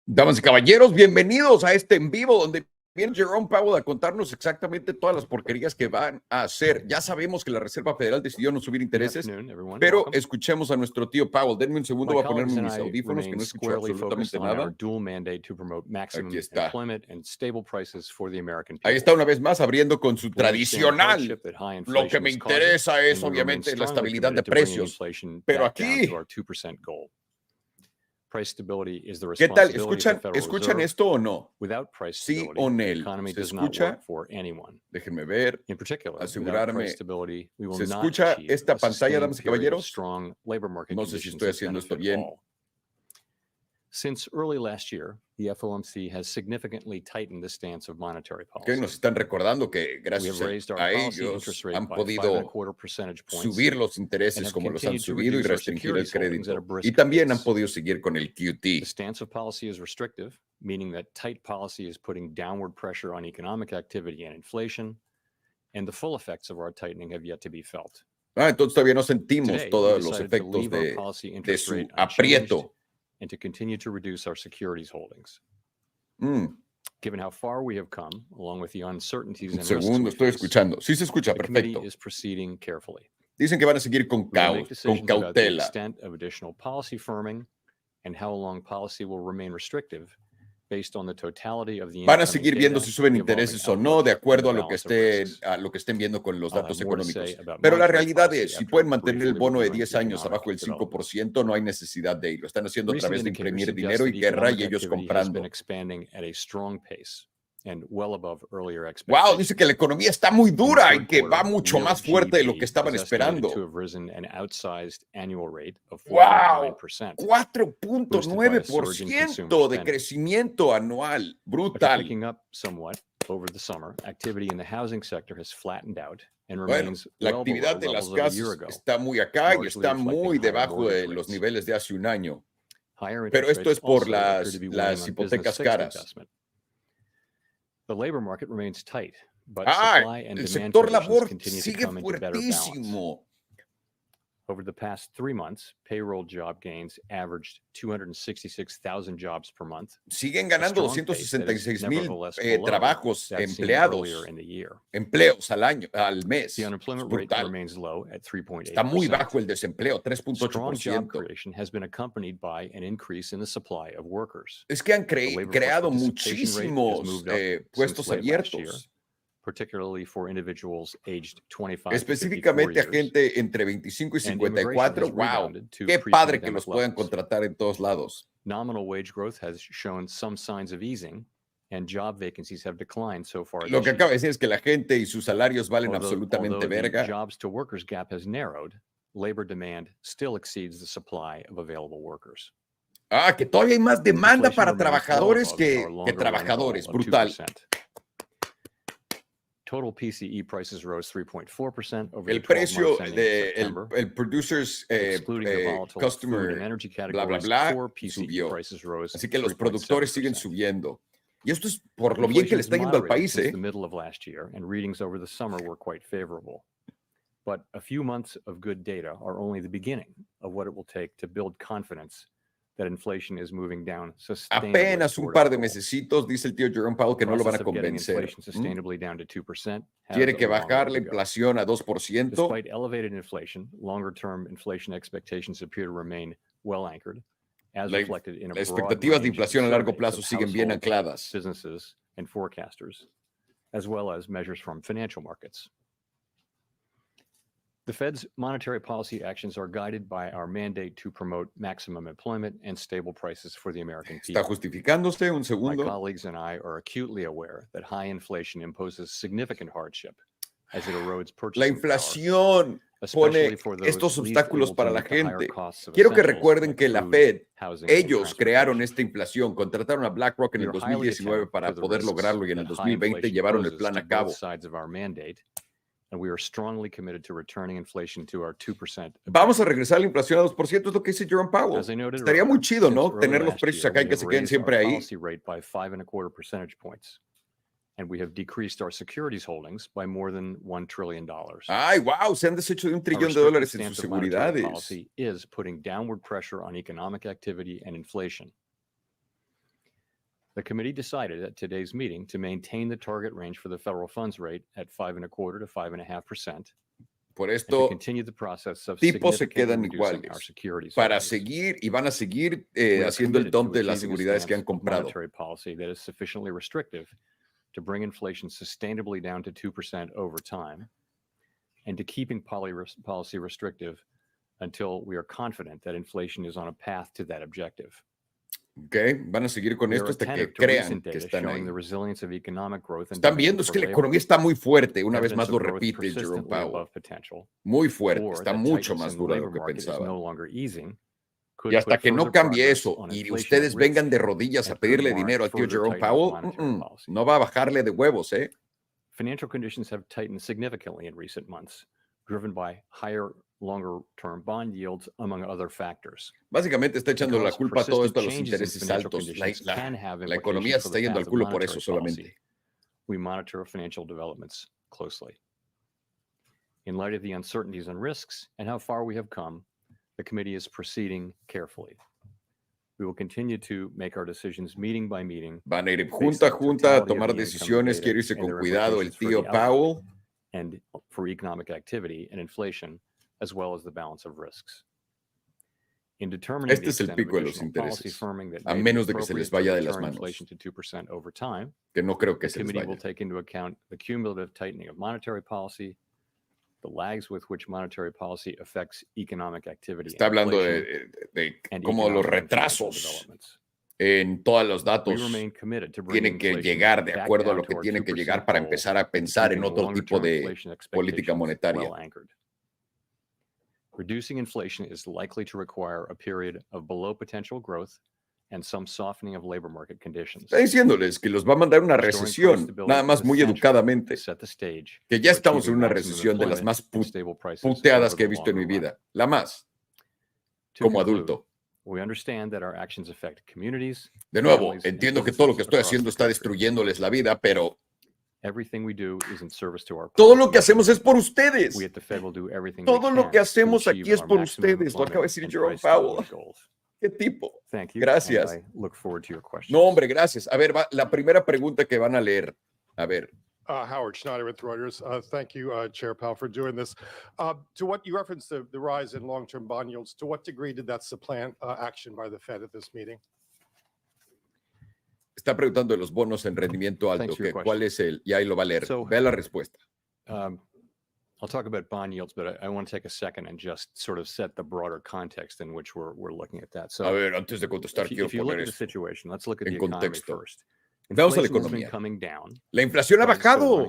Damas y caballeros, bienvenidos a este en vivo donde viene Jerome Powell a contarnos exactamente todas las porquerías que van a hacer. Ya sabemos que la Reserva Federal decidió no subir intereses, pero escuchemos a nuestro tío Powell. Denme un segundo, voy a ponerme mis audífonos que no escucho absolutamente nada. Aquí está. Ahí está una vez más abriendo con su tradicional. Lo que me interesa es obviamente la estabilidad de precios, pero aquí... ¿Qué tal? ¿Escuchan esto o no? ¿Sí o no? ¿Se escucha? Déjenme ver, asegurarme. ¿Se escucha esta pantalla, damas y caballeros? No sé si estoy haciendo esto bien. Since early last year, the FOMC has significantly tightened the stance of monetary policy. Que nos están recordando que gracias a ellos han podido subir los intereses como los han subido y restringir el crédito. Y también han podido seguir con el QT. The stance of policy is restrictive, meaning that tight policy is putting downward pressure on economic activity and inflation, and the full effects of our tightening have yet to be felt. Entonces todavía no sentimos todos los efectos de su aprieto. And to continue to reduce our securities holdings. Given how far we have come, along with the uncertainties and risks we estoy escuchando. Sí se escucha, the perfecto. committee is proceeding carefully. Dicen que van a seguir con cautela. About the extent of additional policy firming and how long policy will remain restrictive. Based on the totality of the Van a seguir viendo si suben intereses o no, de acuerdo a lo que estén viendo con los datos económicos. Pero la realidad es, si pueden mantener el bono de 10 años abajo del 5%, no hay necesidad de ir. Lo están haciendo a través de imprimir dinero y guerra y ellos comprando. Wow, dice que la economía está muy dura y que va mucho más fuerte de lo que estaban esperando. Wow, 4.9% de crecimiento anual, brutal. Bueno, la actividad de las casas está muy acá y está muy debajo de los niveles de hace un año. Pero esto es por las hipotecas caras. El sector labor sigue fuertísimo. Over the past 3 months, payroll job gains averaged 266,000 jobs per month. Siguen ganando 266,000 trabajos empleos al mes. The unemployment rate remains low at 3.8%. Está muy bajo el desempleo, 3.8%. Strong job creation has been accompanied by an increase in the supply of workers. Es que han creado muchísimos puestos abiertos. Particularly for individuals aged 25 específicamente a gente entre 25 y 54. Wow, qué padre que los puedan contratar en todos lados. Nominal wage growth has shown some signs of easing, and job vacancies have declined so far. Lo que acaba de decir es que la gente y sus salarios valen absolutamente verga. The jobs to workers gap has narrowed. Labor demand still exceeds the supply of available workers. Que todavía hay más demanda para trabajadores que trabajadores. Brutal. Total PCE prices rose 3.4% over el precio del producers customer bla bla bla subió. Así que los productores siguen subiendo. Y esto es por lo bien que le está yendo al país, the middle of last year, and readings over the summer were quite favorable. But a few months of good data are only the beginning of what it will take to build confidence that inflation is moving down sustainably. Apenas un par de mesecitos, dice el tío Jerome Powell, que no lo van a convencer. Quiere que bajar la inflación a 2%. Despite elevated inflation, longer-term inflation expectations appear to remain well anchored, as reflected in a las expectativas de inflación a largo plazo siguen bien ancladas. Businesses and forecasters, as well as measures from financial markets. The Fed's monetary policy actions are guided by our mandate to promote maximum employment and stable prices for the American people. Está justificándose un segundo. My colleagues and I are acutely aware that high inflation imposes significant hardship as it erodes purchasing La inflación pone estos obstáculos para la gente. Quiero que recuerden que la Fed, ellos crearon esta inflación, contrataron a BlackRock en el 2019 para poder lograrlo y en el 2020 llevaron el plan a cabo. And we are strongly committed to returning inflation to our 2%. Vamos a regresar a la inflación a 2%, es lo que dice Jerome Powell. Estaría muy chido, ¿no? Tener los precios acá y que se queden siempre ahí. Rate by 5.25 percentage points. And we have decreased our securities holdings by more than $1 trillion. Ay, wow, se han deshecho de $1 trillón en sus seguridades. Policy is putting downward pressure on economic activity and inflation. The committee decided at today's meeting to maintain the target range for the federal funds rate at 5.25% to 5.5%. Por esto, continue the process of tipos se quedan significantly reducing our iguales securities para values. seguir y van a seguir We are haciendo el committed to dump de las achieving a seguridades que han stance of comprado. monetary policy that is sufficiently restrictive to bring inflation sustainably down to 2% over time, and to keeping policy restrictive until we are confident that inflation is on a path to that objective. Okay, van a seguir con We esto are hasta que attentive to crean recent que data están showing ahí. the resilience of economic growth and Están demand viendo, es for que la labor. economía está muy fuerte. Una vez Evidence más of lo growth repite Jerome persistently Powell. above potential, Muy fuerte, or está that mucho tightness más in the dura de lo labor que market is pensaba. no longer easing, could Y hasta put que no further cambie progress eso on y inflation ustedes at vengan risk de rodillas a and could pedirle warrant dinero al tío further Jerome tightening of Powell, monetary policy. no va a bajarle de huevos, ¿eh? Financial conditions have tightened significantly in recent months, driven by higher, longer-term bond yields, among other factors. Básicamente está echando la Because culpa a todo persistent esto a los changes in intereses financial altos. conditions can have La economía implications se for está the yendo al path of culo por eso monetary policy. solamente. We monitor financial developments closely. In light of the uncertainties and risks and how far we have come, the committee is proceeding carefully. We will continue to make our decisions meeting by meeting. Van a ir junta a junta a tomar decisiones. Quiere irse con cuidado el tío Powell. And for economic activity and inflation, as well as the balance of risks. In determining Este es el pico de los intereses, a menos de que se les vaya de las manos, inflation to 2% over time, que no creo que the se les committee will vaya. take into account the cumulative tightening of monetary policy, the lags with which monetary policy affects economic activity. Está hablando de cómo los retrasos en todos los datos tienen que llegar de acuerdo a lo que tienen que llegar para empezar a pensar en otro tipo de política monetaria. Reducing inflation is likely to require a period of below potential growth and some softening of labor market conditions. Está diciéndoles que los va a mandar una recesión, nada más muy educadamente, que ya estamos en una recesión de las más puteadas que he visto en mi vida, la más, como adulto. We understand that our actions affect communities. De nuevo, entiendo que todo lo que estoy haciendo está destruyéndoles la vida, pero everything we do is in service to our todo lo que hacemos es por ustedes. We at the Fed will do everything todo lo que hacemos aquí es por ustedes. Lo acaba de decir Jerome Powell. ¿Qué tipo? Thank you. Gracias. I look forward to your questions. No, hombre, gracias. A ver, la primera pregunta que van a leer. A ver. Howard Schneider with Reuters. Thank you, Chair Powell, for doing this. To what you referenced the rise in long-term bond yields, to what degree did that supplant action by the Fed at this meeting? Está preguntando de los bonos en rendimiento alto. ¿Cuál es el? Y ahí lo va a leer. Vea la respuesta. I'll talk about bond yields, but I want to take a second and just sort of set the broader context in which we're looking at that. So, a ver, antes de contestar, if you look at the situation, let's look at the economy first. Vamos a la economía. La inflación ha bajado.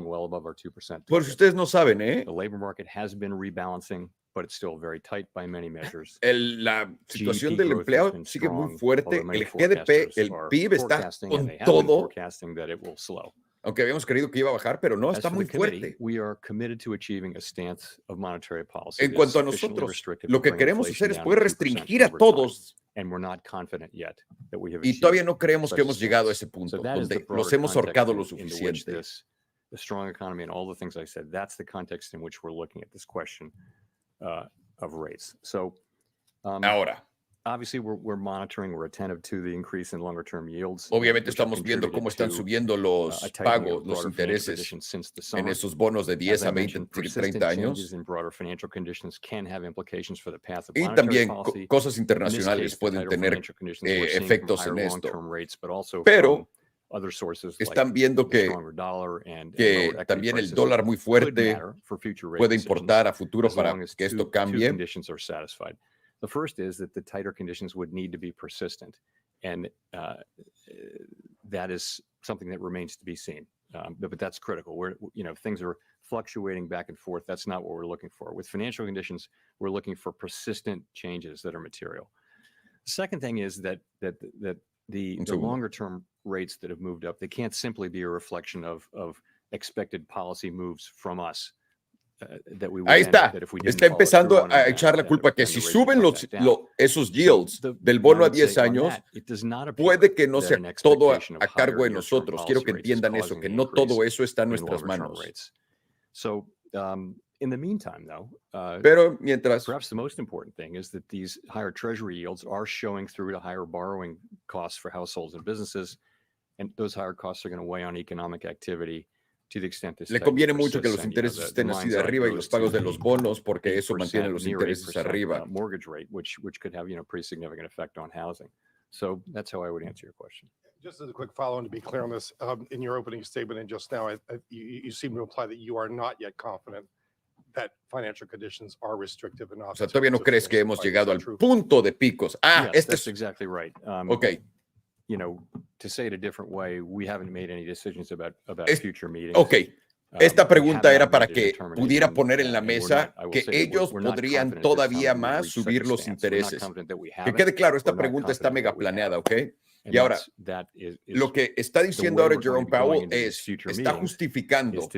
Por si ustedes no saben, ¿eh? The labor market has been rebalancing, but it's still very tight by many measures. La situación del empleo sigue muy fuerte. El GDP, el PIB está con todo. Aunque habíamos creído que iba a bajar, pero no, está muy fuerte. En cuanto a nosotros, lo que queremos hacer es poder restringir a todos. Y todavía no creemos que hemos llegado a ese punto donde los hemos ahorcado lo suficiente. The strong economy and all the things I said, that's the context in which we're looking at this question of rates. So, ahora, obviously, we're monitoring, we're attentive to the increase in longer-term yields. Obviamente estamos viendo cómo están subiendo los pagos, los intereses en esos bonos de 10 a 20, 30 años. Y también cosas internacionales pueden tener efectos en esto. Pero están viendo que también el dólar muy fuerte puede importar a futuro para que esto cambie. The first is that the tighter conditions would need to be persistent, and that is something that remains to be seen. But that's critical. Things are fluctuating back and forth. That's not what we're looking for. With financial conditions, we're looking for persistent changes that are material. The second thing is that the longer-term rates that have moved up, they can't simply be a reflection of expected policy moves from us. Ahí está empezando a echar la culpa que si suben esos yields del bono a 10 años, puede que no sea todo a cargo de nosotros. Quiero que entiendan eso, que no todo eso está en nuestras manos. In the meantime, though, pero mientras, perhaps the most important thing is that these higher treasury yields are showing through to higher borrowing costs for households and businesses, And those higher costs are going to weigh on economic activity to the extent this Le conviene mucho que los intereses estén así de arriba y los pagos de los bonos, porque eso mantiene los intereses arriba. Mortgage rate, which could have pretty significant effect on housing. So that's how I would answer your question. Just as a quick follow-on to be clear on this, in your opening statement and just now, you seem to imply that you are not yet confident that financial conditions are restrictive enough. O sea, todavía no crees que hemos llegado al punto de picos. Yes, that's exactly right. Okay. To say it a different way, we haven't made any decisions about future meetings. Okay. Esta pregunta era para que pudiera poner en la mesa que ellos podrían todavía más subir los intereses. Que quede claro, esta pregunta está mega planeada, ¿ok? Y ahora, lo que está diciendo ahora Jerome Powell está justificando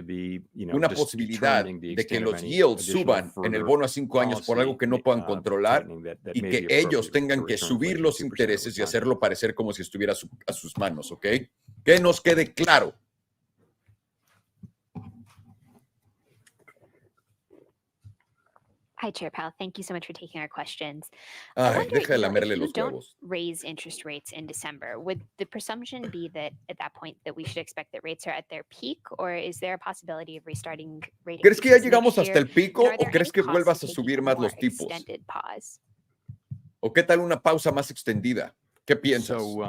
una posibilidad de que los yields suban en el bono a 5 años por algo que no puedan controlar y que ellos tengan que subir los intereses y hacerlo parecer como si estuviera a sus manos, ¿ok? Que nos quede claro. Hi, Chair Powell. Thank you so much for taking our questions. Ay, deja de lamerle los don't huevos. raise interest rates in December, would the presumption be that at that point that we should expect that rates are at their peak, or is there a possibility of restarting rate ¿Crees que ya increases llegamos next hasta year? el pico And are o there crees any que costs vuelvas to a taking subir a más more los tipos? extended pause? ¿O qué tal una pausa más extendida? ¿Qué piensas? So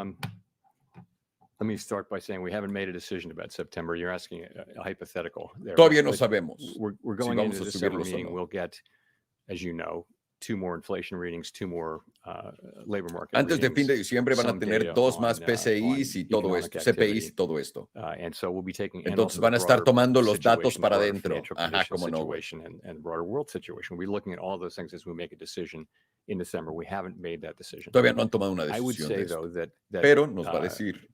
let me start by saying we haven't made a decision about September. You're asking a hypothetical there. Todavía no But sabemos We're si going vamos into a the December subirlos o meeting. no. We'll get, as you know, 2 more inflation readings, 2 more labor market Antes de fin de readings, diciembre van a some tener data 2 más on, PCIs y on todo economic esto, CPIs y activity. todo esto. And so we'll be taking and Entonces also van the a estar broader tomando los datos situation, para broader adentro. financial Ajá, conditions cómo no, güey. situation and broader world situation. We'll be looking at all those things as we make a decision in December. We haven't made that decision. Todavía no han tomado una I would decisión say de esto. though that Pero nos va a decir.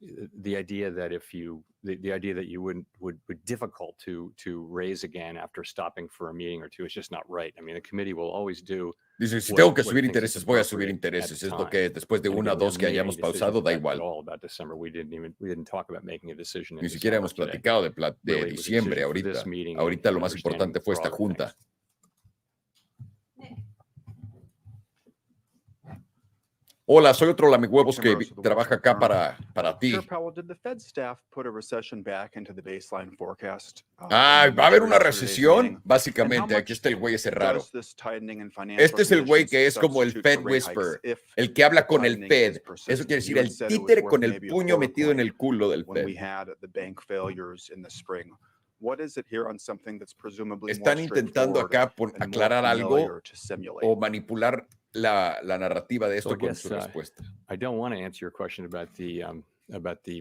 the idea that if you the idea that you would difficult to raise again after stopping for a meeting or two is just not right. I mean, the committee will always do. Dice, si what- tengo que what it subir thinks is intereses, voy a subir appropriate at intereses. the Es lo time. que es. Después de And una again, o we dos que haven't made hayamos any decisions pausado, da at igual. all about December. We didn't talk about making a decision. Ni siquiera hemos platicado de Really, it was a diciembre decision for ahorita. this meeting Ahorita and lo más understanding importante fue esta broader junta. things. Hola, soy otro lamehuevos que trabaja acá para ti. Chair Powell, did the Fed staff put a recession back into the baseline forecast? Ah, ¿va a haber una Yesterday's recesión? meeting? Básicamente, aquí está el güey ese raro. Does this tightening in financial Este es el güey que conditions es como el substitute Fed for rate hikes whisperer, if el que habla con el tightening Fed. is Eso persistent? quiere decir You had el said it was títere worth con el maybe a puño metido en quarter el culo del when we Fed. had the bank failures in the spring. What is it here on something that's presumably Están more intentando straightforward acá and more aclarar algo familiar to simulate? o manipular la narrativa de So esto I con guess, su respuesta. I don't want to answer your question about the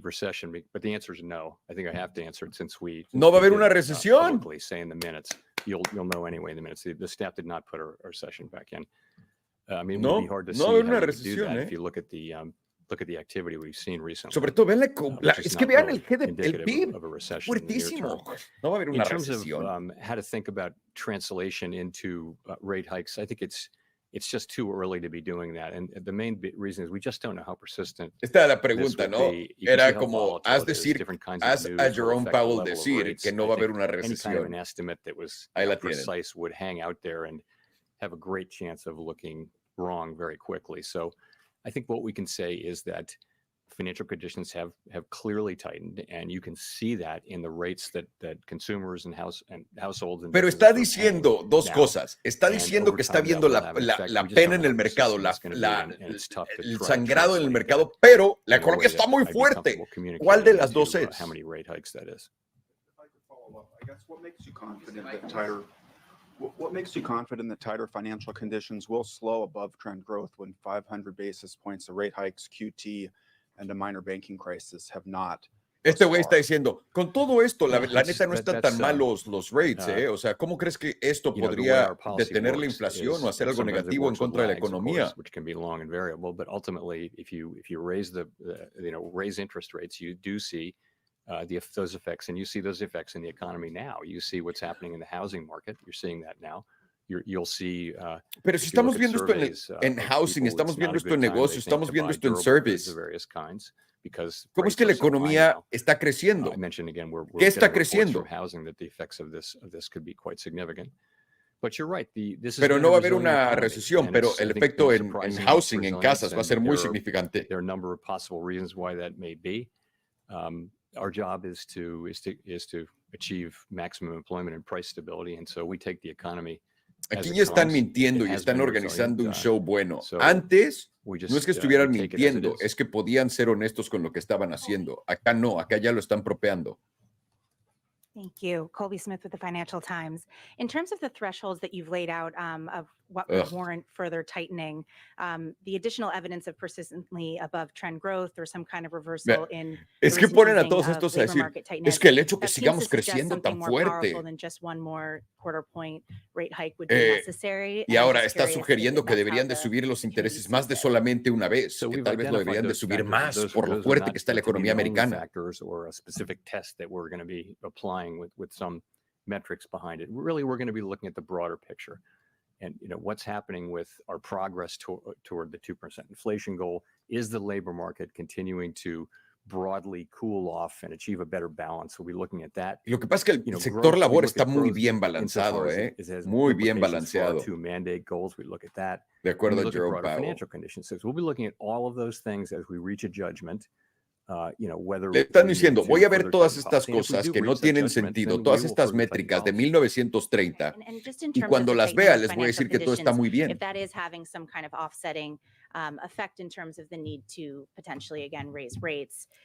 recession, but the answer is no. I think I have to answer it since we No va a haber did, una recesión. publicly say in the minutes. You'll know anyway in the minutes. The staff did not put a recession back in. I mean, it No, would be hard to no see va a haber how una you could do recesión, that ¿eh? if you look at the activity we've seen recently. Sobre todo, vean which is es que not vean really el indicative PIB, of a recession in the near fuertísimo. term. No va a haber In una terms of recesión. how to think about translation into rate hikes, I think it's just too early to be doing that. And the main reason is we just don't know how persistent Esta era la this pregunta, will ¿no? be. You can see Era how como, volatile haz it is. decir, Different kinds of haz news a will Jerome affect the Powell level of decir rates. que no I va a haber think una any kind of recesión. an estimate that was Ahí la tienen. precise would hang out there and have a great chance of looking wrong very quickly. So I think what we can say is that financial conditions have clearly tightened, and you can see that in the rates that consumers and households and Pero businesses está are paying diciendo dos now. cosas. Está And diciendo over que está time, that viendo will la have an effect. la We just pena don't en know el how mercado, persistent it's gonna be, and it's tough to el try to sangrado en el translate mercado, that pero la in a economía way está that muy I'd be fuerte. comfortable ¿Cuál de communicating las dos into, es? how many rate hikes that is. If I could follow up, I guess what makes you confident that what makes you confident that tighter financial conditions will slow above trend growth when 500 basis points of rate hikes, QT, and a minor banking crisis have not? Este güey está diciendo, con todo esto, la Yeah, neta no están tan mal los rates, ¿eh? O sea, ¿cómo crees que esto The way podría our policy detener la works inflación is o hacer algo sometimes it negativo en works with contra de la lags, of economía? course, which can be long and variable, but ultimately, if you raise raise interest rates, you do see those effects, and you see those effects in the economy now. You see what's happening in the housing market. You're seeing that now. You'll see. Pero si if you look estamos at viendo esto surveys, en of housing, people, estamos it's viendo not a esto good en time, they negocios, think, estamos to viendo buy esto en durable goods service. of various kinds, because ¿Cómo es rates que la are so high economía now. está creciendo? I mentioned again, we're ¿Qué está getting reports creciendo? from housing that the effects of this could be quite significant. But you're right. This has Pero been no a va a haber resilient una economy, recesión, and pero it's, el I think, efecto been en surprising housing, en resilience, casas, va a and ser muy there significante. are a number of possible reasons why that may be. Our job is to achieve maximum employment and price stability, and so we take the economy. Aquí ya están mintiendo y están organizando un show bueno. Antes, no es que estuvieran mintiendo, es que podían ser honestos con lo que estaban haciendo. Acá no, acá ya lo están propeando. Thank you. Colby Smith with the Financial Times. In terms of the thresholds that you've laid out of what would warrant further tightening, the additional evidence of persistently above trend growth or some kind of reversal in es que ponen a todos estos a decir, es que el hecho que sigamos creciendo tan fuerte. Y ahora está sugiriendo que deberían de subir los intereses más de solamente una vez, que tal vez lo deberían de subir más por lo fuerte que está la economía americana. With some metrics behind it. Really, we're going to be looking at the broader picture and what's happening with our progress toward the 2% inflation goal. Is the labor market continuing to broadly cool off and achieve a better balance? We'll be looking at that. Lo que pasa es que el sector labor está muy bien balanceado, muy bien balanceado. To mandate goals, we look at that. De acuerdo a Jerome Powell. Financial conditions. So we'll be looking at all of those things as we reach a judgment. Le están diciendo, voy a ver todas estas cosas que no tienen sentido, todas estas métricas de 1930, y cuando las vea les voy a decir que todo está muy bien.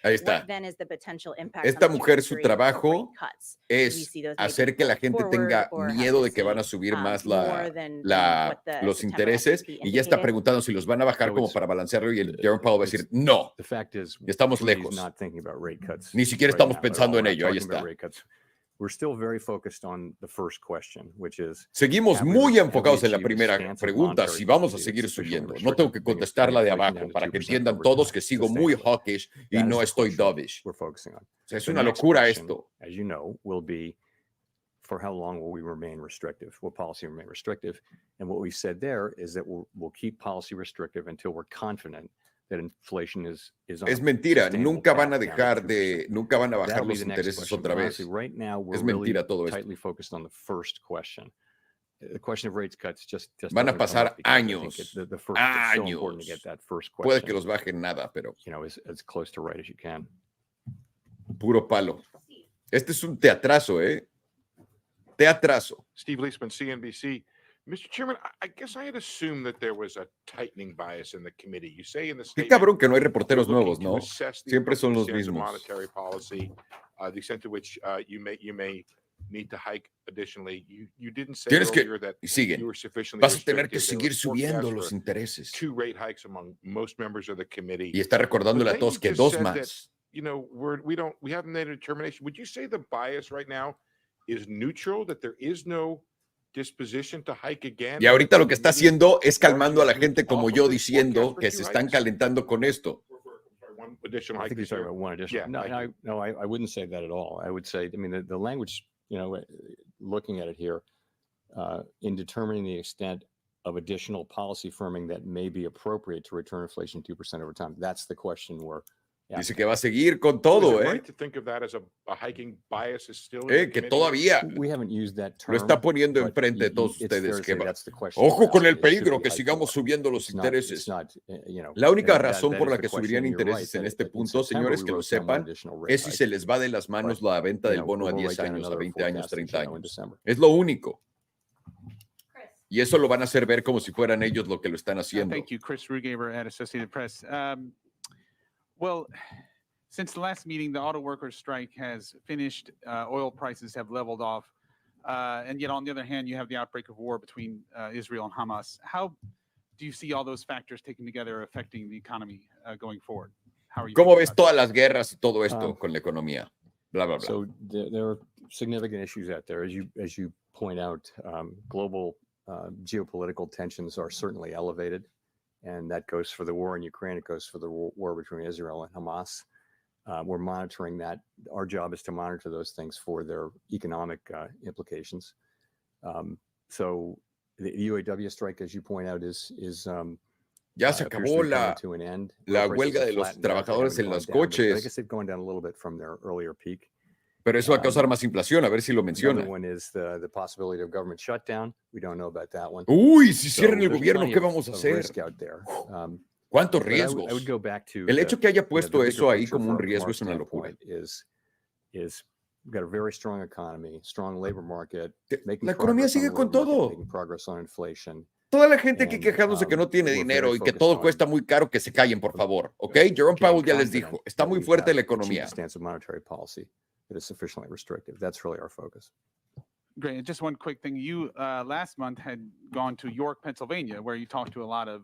Ahí está. Esta mujer, su trabajo es hacer que la gente tenga miedo de que van a subir más los intereses, y ya está preguntando si los van a bajar como para balancearlo, y el Jerome Powell va a decir, no, estamos lejos. Ni siquiera estamos pensando en ello. Ahí está. Seguimos muy enfocados en la primera pregunta, si vamos a seguir subiendo. No tengo que contestar la de abajo para que entiendan todos que sigo muy hawkish y no estoy dovish. Es una locura esto. For how long will we remain restrictive? Will policy remain restrictive? And what we said there is that we'll keep policy restrictive until we're confident that inflation is Es mentira, nunca van a bajar los intereses otra vez. Right now, es mentira todo esto. Tightly focused on the first question. The question of rates cuts just van a pasar años. Años. Puede que los bajen nada, pero as close to right as you can. Puro palo. Este es un teatrazo, Teatrazo. Steve Leisman, CNBC. Mr. Chairman, I guess I had assumed that there was a tightening bias in the committee. You say in the statement, qué cabrón que no hay reporteros nuevos, ¿no? Siempre son los mismos. Monetary policy, the extent to which you may need to hike additionally. You didn't say earlier that you were sufficiently vas a tener que seguir subiendo los intereses. 2 rate hikes among most members of the committee. Y está recordándole a todos que 2 más. We haven't made a determination. Would you say the bias right now is neutral, that there is no disposition to hike again? Y ahorita lo que está haciendo es calmando a la gente como yo, diciendo que se están calentando con esto. I think you're talking about one additional. No, I wouldn't say that at all. I would say, the language, looking at it here, in determining the extent of additional policy firming that may be appropriate to return inflation 2% over time. That's the question we're Dice que va a seguir con todo, que todavía lo está poniendo enfrente de todos ustedes. Ojo con el peligro que sigamos subiendo los intereses. La única razón por la que subirían intereses en este punto, señores, que lo sepan, es si se les va de las manos la venta del bono a 10 años, a 20 años, 30 años. Es lo único. Y eso lo van a hacer ver como si fueran ellos lo que lo están haciendo. Thank you, Chris Rugaber at Associated Press. Well, since the last meeting, the auto workers strike has finished. Oil prices have leveled off. And yet, on the other hand, you have the outbreak of war between Israel and Hamas. How do you see all those factors taken together affecting the economy going forward? How are you? ¿Cómo ves todas las guerras y todo esto con la economía? Blah, blah, blah. So there are significant issues out there. As you point out, global geopolitical tensions are certainly elevated. And that goes for the war in Ukraine. It goes for the war between Israel and Hamas. We're monitoring that. Our job is to monitor those things for their economic implications. So the UAW strike, as you point out, is ya se acabó la huelga de los trabajadores en los coches. I guess they've gone down a little bit from their earlier peak. Pero eso va a causar más inflación, a ver si lo menciona. One is the possibility of government shutdown. We don't know about that one. Uy, si cierran el gobierno, ¿qué vamos a hacer? ¿Cuántos But I riesgos? would go back to El hecho que haya you know, the puesto bigger eso ahí picture como un from riesgo our es una locura. standpoint is we've got a very strong economy, strong labor market, making La economía progress on the sigue con labor market, todo. making progress on inflation. Toda la gente aquí And quejándose que no tiene we're dinero very y que focused todo on cuesta muy caro, que se callen, por favor. ¿Ok? Jerome getting Powell ya les confident dijo, está that muy we fuerte have la achieved economía. a stance of monetary policy that is sufficiently restrictive. That's really our focus. Great. And just one quick thing. You last month had gone to York, Pennsylvania, where you talked to a lot of,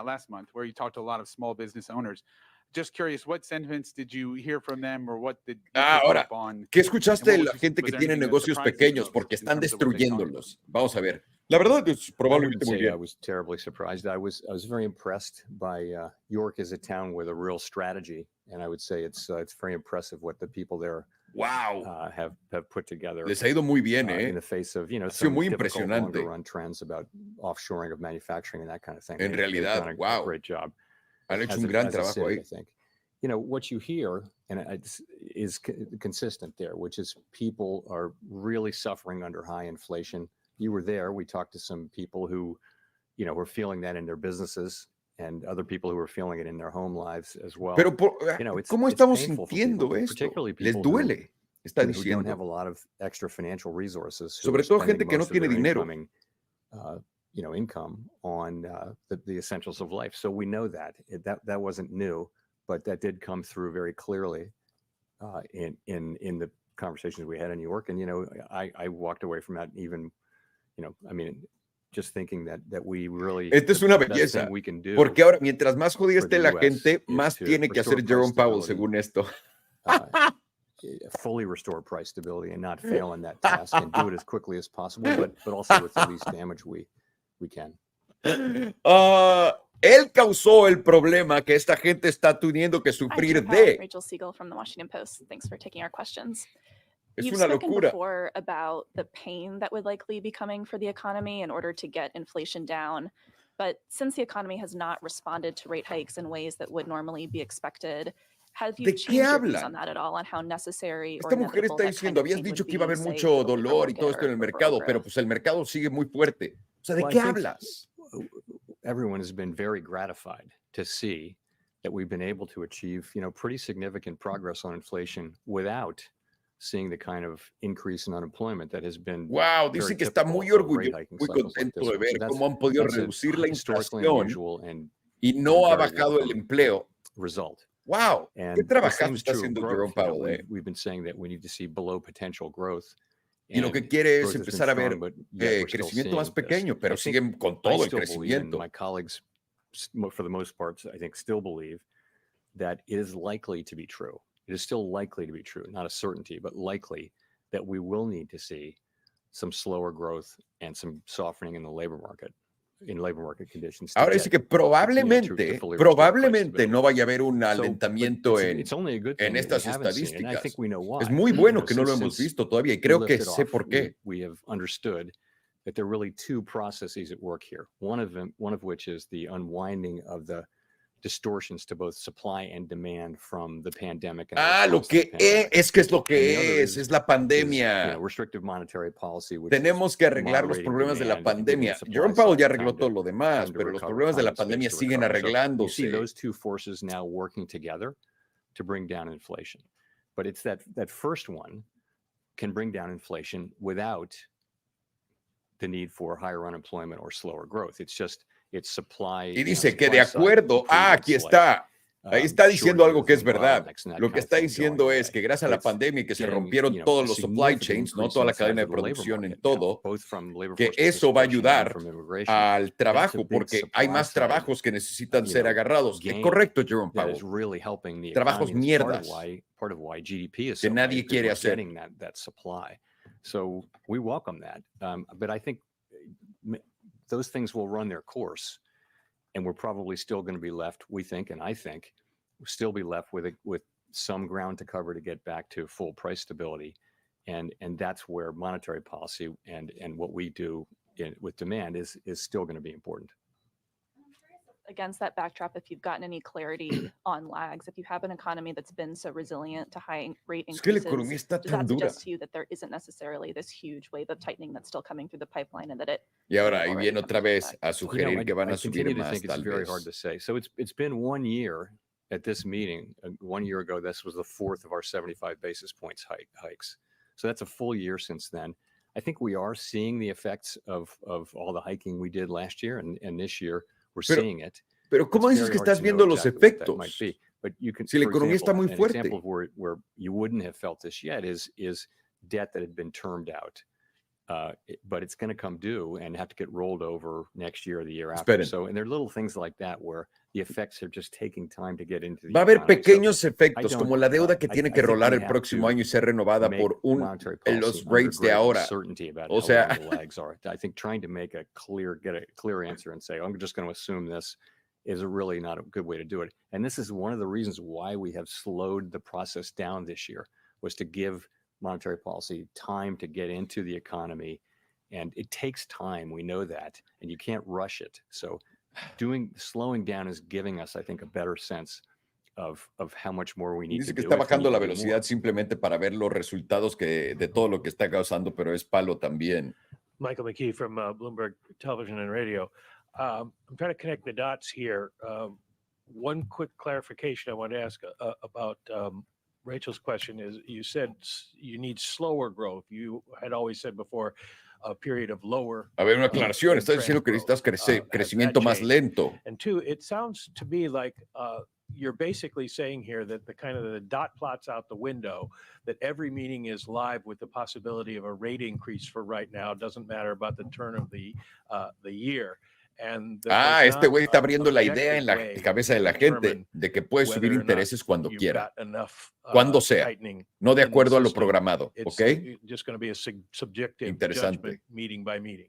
last month, where you talked to a lot of small business owners. Just curious, what sentiments did you hear from them, or what did you pick Ahora, up on? ¿qué escuchaste de And la what was gente que there tiene anything that negocios surprised you pequeños? most Porque in están terms of what they talked about? destruyéndolos. Vamos a ver. La verdad es I probablemente wouldn't muy say I bien. was terribly surprised. I was very impressed by York as a town with a real strategy, and I would say it's very impressive what the people there Wow. have put together Les ha ido muy bien, in ¿eh? the face of sido some muy difficult impresionante. longer run trends about offshoring of manufacturing and that kind of thing. En They've realidad, done a wow. great job. Han hecho as un a- gran as a trabajo city, ahí. I think. You know, what you hear, and is consistent there, which is people are really suffering under high inflation. You were there. We talked to some people who, you know, were feeling that in their businesses, and other people who were feeling it in their home lives as well. Pero, You know, ¿cómo it's estamos painful for sintiendo people, esto? particularly Les people who, duele, está who don't have diciendo. a lot of extra financial resources, who Sobre are todo spending gente que no most of tiene their dinero. income on the essentials of life. So we know that that wasn't new, but that did come through very clearly in the conversations we had in New York. And, you know, I walked away from that even, you know, I mean, just thinking that we really, Esta es una the best belleza, thing we can do porque ahora, mientras más jodida for the esté la US gente, is más to tiene que restore hacer price Jerome Powell, stability. según esto. Fully restore price stability and not fail in that task, and do it as quickly as possible, but also with the least damage we can. Él causó el problema que esta gente está teniendo que Hi, sufrir Chair Powell. de. Rachel Siegel from the Washington Post. Thanks for taking our questions. Es You've una spoken locura. before about the pain that would likely be coming for the economy in order to get inflation down. But since the economy has not responded to rate hikes in ways that would normally be expected, have you ¿De qué changed your views hablan? on that at all, on how necessary or Esta mujer inevitable está that kind diciendo, of habías change dicho would que iba a be, haber say, mucho for the labor dolor y todo market esto en el or mercado, overall pero growth? pues el mercado sigue muy fuerte. O sea, ¿de Well, I qué think hablas? everyone has been very gratified to see that we've been able to achieve, you know, pretty significant progress on inflation without seeing the kind of increase in unemployment that has been Wow, very dice que está typical muy of rate orgulloso, hiking muy cycles like contento this de one. ver So that's cómo han podido that's a reducir la historically inflación unusual and y no ha very bajado el welcome empleo. result. Wow, qué And the trabajazo same is está true of haciendo growth. Jerome You know, Powell, we've been saying that we need to see below potential growth. Y lo que And quiere es growth has been empezar a ver strong, but yet we're still crecimiento más seeing this. pequeño, pero I think siguen con I todo el still believe, and crecimiento. my colleagues, for the most part, I think still believe that it is likely to be true. It is still likely to be true, not a certainty, but likely that we will need to see some slower growth and some softening in the labor market, in labor market conditions. Ahora dice que probablemente, fully restore price probablemente stability. no vaya a haber un So, but alentamiento it's only a good thing en that we estas haven't seen it, and I think estadísticas. we know why. Es muy You bueno know, que no lo hemos since visto todavía y we creo que lifted sé off, por qué. we have understood that there are really two processes at work here. One of which is the unwinding of the distortions to both supply and demand from the pandemic. And the Lo response to the que pandemic. es que es lo And the other que es la you pandemia. know, restrictive monetary policy, which Tenemos is que arreglar los moderating problemas de la demand and giving the pandemia. supply Jerome Powell ya side arregló time todo to- lo demás, time to pero los recover, problemas de la time and space pandemia to siguen recover. So you see arreglándose. those two forces now working together to bring down inflation. But it's that first one can bring down inflation without the need for higher unemployment or slower growth. It's just it's supply. Y you know, dice que de supply side acuerdo, aquí improvements like, está. Ahí está diciendo algo que es shortages and verdad. bottlenecks and that Lo que kind of está thing diciendo going es away. que gracias a la It's pandemia y que se getting, rompieron you know, todos a los supply significant chains, no increase toda in la the cadena size de of the labor producción en market now, todo, both from labor que force eso va a participation and ayudar from immigration. al That's a trabajo big porque hay supply más side, trabajos que necesitan you ser know, agarrados. gain Correcto, Jerome that Powell. is really helping the Trabajos economy. That's mierdas part of why GDP is que so high, nadie because quiere we're hacer. getting that supply. So we welcome that. But I think those things will run their course, and we're probably still going to be left, we think, and I think, we'll still be left with some ground to cover to get back to full price stability. And that's where monetary policy and what we do with demand is still going to be important. against that backdrop, if you've gotten any clarity on lags, if you have an economy that's been so resilient to high rate Es que la increases, economía está does tan that dura. suggest to you that there isn't necessarily this huge wave of tightening that's still coming through the pipeline and that it Y ahora may have ahí already viene come otra into vez effect? a sugerir que van I a subir continue to más, think it's tal very hard vez. to say. So it's been 1 year at this meeting. 1 year ago, this was the fourth of our 75 basis points hikes. So that's a full year since then. I think we are seeing the effects of all the hiking we did last year, and this year we're seeing it. Pero ¿cómo It's dices very que hard estás to know viendo los exactly what that efectos? might be. But you can, Si la for economía está example, muy an fuerte. example of where you wouldn't have felt this yet is debt that had been termed out. But it's going to come due and have to get rolled over next year or the year after. Esperen. So, and there are little things like that where the effects are just taking time to get into the Va a haber economy. So pequeños efectos, I como don't, la deuda que I tiene que think rolar we el have próximo to año y ser renovada make por monetary policy los under rates de great ahora. uncertainty about O how sea, long the lags are. I think trying to make get a clear answer and say, I'm just going to assume this is really not a good way to do it. And this is one of the reasons why we have slowed the process down this year, was to give monetary policy time to get into the economy. And it takes time, we know that, and you can't rush it. So slowing down is giving us, I think, a better sense of how much more we need dice to que do. está if we bajando need la to do velocidad more. simplemente para ver los resultados de todo lo que está causando, pero es palo también. Michael McKee from Bloomberg Television and Radio. I'm trying to connect the dots here. One quick clarification I want to ask about Rachel's question is, you said you need slower growth. You had always said before a period of lower. A ver, una aclaración. than Estás diciendo trend que necesitas growth. Has crecimiento that más changed? lento. And two, it sounds to me like you're basically saying here that the dot plots out the window, that every meeting is live with the possibility of a rate increase for right now. It doesn't matter about the turn of the year. And that there's Este not güey está an abriendo la idea en la objective way cabeza de to la gente determine de que puede subir whether or not intereses cuando you've quiera, got enough, cuando sea, tightening no de in the acuerdo a lo system. programado, It's ¿ok? just going to be a subjective Interesante. judgment meeting by meeting.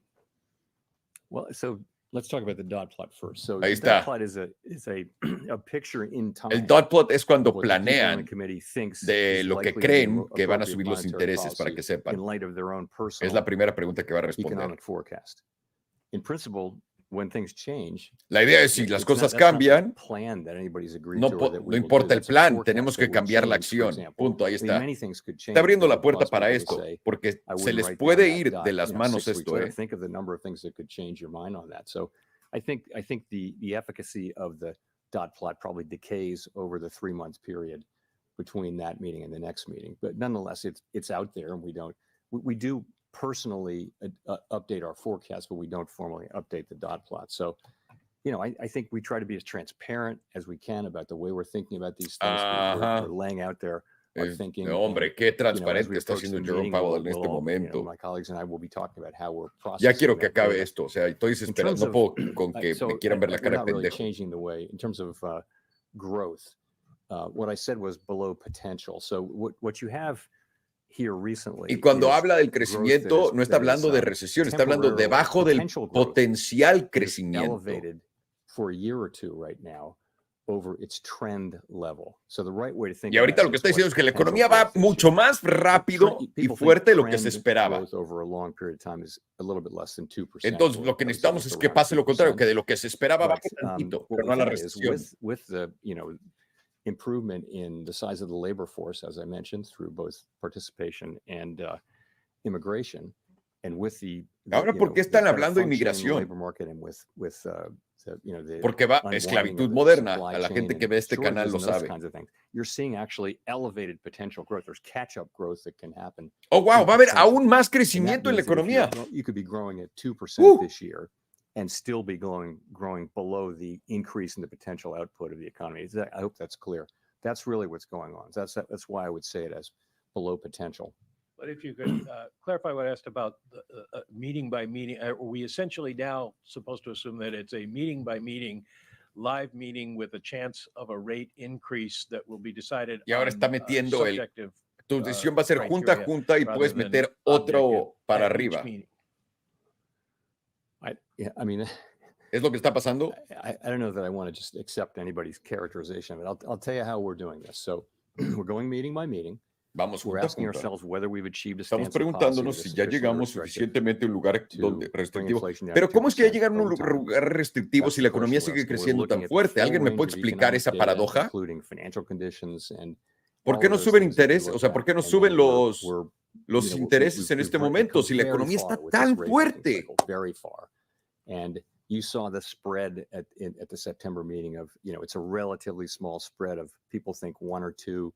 Well, so let's talk about the dot plot first. So Ahí the está. dot plot is a picture in time. El dot plot es cuando of what the people in the planean committee thinks de is lo que likely to be creen que van a appropriate subir los monetary intereses, para policy que sepan. in light of their own Es personal la primera pregunta que va a responder. economic forecast. In principle, when things change, La idea es, si las it's cosas not- that's not the cambian, plan that anybody's agreed no, to or that we no will importa do. el That's a plan, forecast tenemos que that will cambiar la change, for acción. example. Punto, ahí I mean, está. many things could change. Está abriendo It la would be puerta para possible esto, to say, porque I se wouldn't les write puede down that ir dot, de las 6 manos weeks esto, later. ¿eh? Think of the number of things that could change your mind on that. So I think the efficacy of the dot plot probably decays over the 3-month period between that meeting and the next meeting. But nonetheless, it's out there, and we do personally update our forecast, but we don't formally update the dot plot. So, I think we try to be as transparent as we can about the way we're thinking about these things. We're laying out there our thinking. Hombre, qué as transparente we está approach haciendo the Jerome meeting, Powell en we'll este all, momento. my colleagues and I will be talking about how we're Ya processing quiero que that acabe data. esto, o sea, estoy In desesperado, terms no of- puedo con que so me quieran ver la we're cara not de really pendejo. changing the way in terms of growth. What I said was below potential. So what you have here recently. Y cuando is habla del growth crecimiento, no está hablando de recesión, está hablando debajo del potential growth potencial is crecimiento. elevated for a year or two right now over its trend level. So the right way to think Y ahorita lo about que it está is diciendo es que la what economía potential va growth is mucho here. más rápido y People think fuerte de lo que se trend esperaba. growth over a long period of time is a little bit less than 2%. Entonces, or lo que places necesitamos like es que around pase lo contrario, 2%. que de lo que se esperaba But baje tantito, what pero no we a la find is recesión. with the improvement in the size of the labor force, as I mentioned, through both participation and immigration, and with the Ahora, ¿por qué están hablando de inmigración? labor market and with the Porque va unwinding esclavitud of the moderna. supply A la gente chain que and ve este canal shortages lo and those sabe. kinds of things. You're seeing actually elevated potential growth. There's catch-up growth that can happen. Oh, wow, va a haber 2%. aún más And that crecimiento en la means that if economía. you could be growing at 2% Woo! this year and still be growing below the increase in the potential output of the economy. I hope that's clear. That's really what's going on. That's why I would say it as below potential. But if you could clarify what I asked about the meeting by meeting, are we essentially now supposed to assume that it's a meeting by meeting, live meeting with a chance of a rate increase that will be decided Y ahora está on, metiendo subjective, Tu decisión va a ser junta a criteria junta y rather puedes than meter objective otro para at each arriba. meeting? I mean, ¿Es lo que está pasando? I don't know that I want to just accept anybody's characterization of it. I'll tell you how we're doing this. So we're going meeting by meeting. Vamos we're junto a asking junto. ourselves whether we've achieved a Estamos stance of policy preguntándonos that si is ya sufficiently llegamos restrictive suficientemente a un lugar to donde bring restrictivo. inflation down Pero to ¿cómo es que ya 2% llegaron a un over time. lugar restrictivo That's si the la economía first we're sigue asking. We're creciendo looking tan at the fuerte? full ¿Alguien me range puede of explicar economic esa data, paradoja? including financial conditions and ¿Por all qué of no those suben things that we intereses? O look sea, ¿por at. qué no And then suben los we're you know, intereses en este momento come si la very economía far está with this tan rate hiking fuerte? cycle, very far. And you saw the spread at the September meeting of, you know, it's a relatively small spread of people think one or two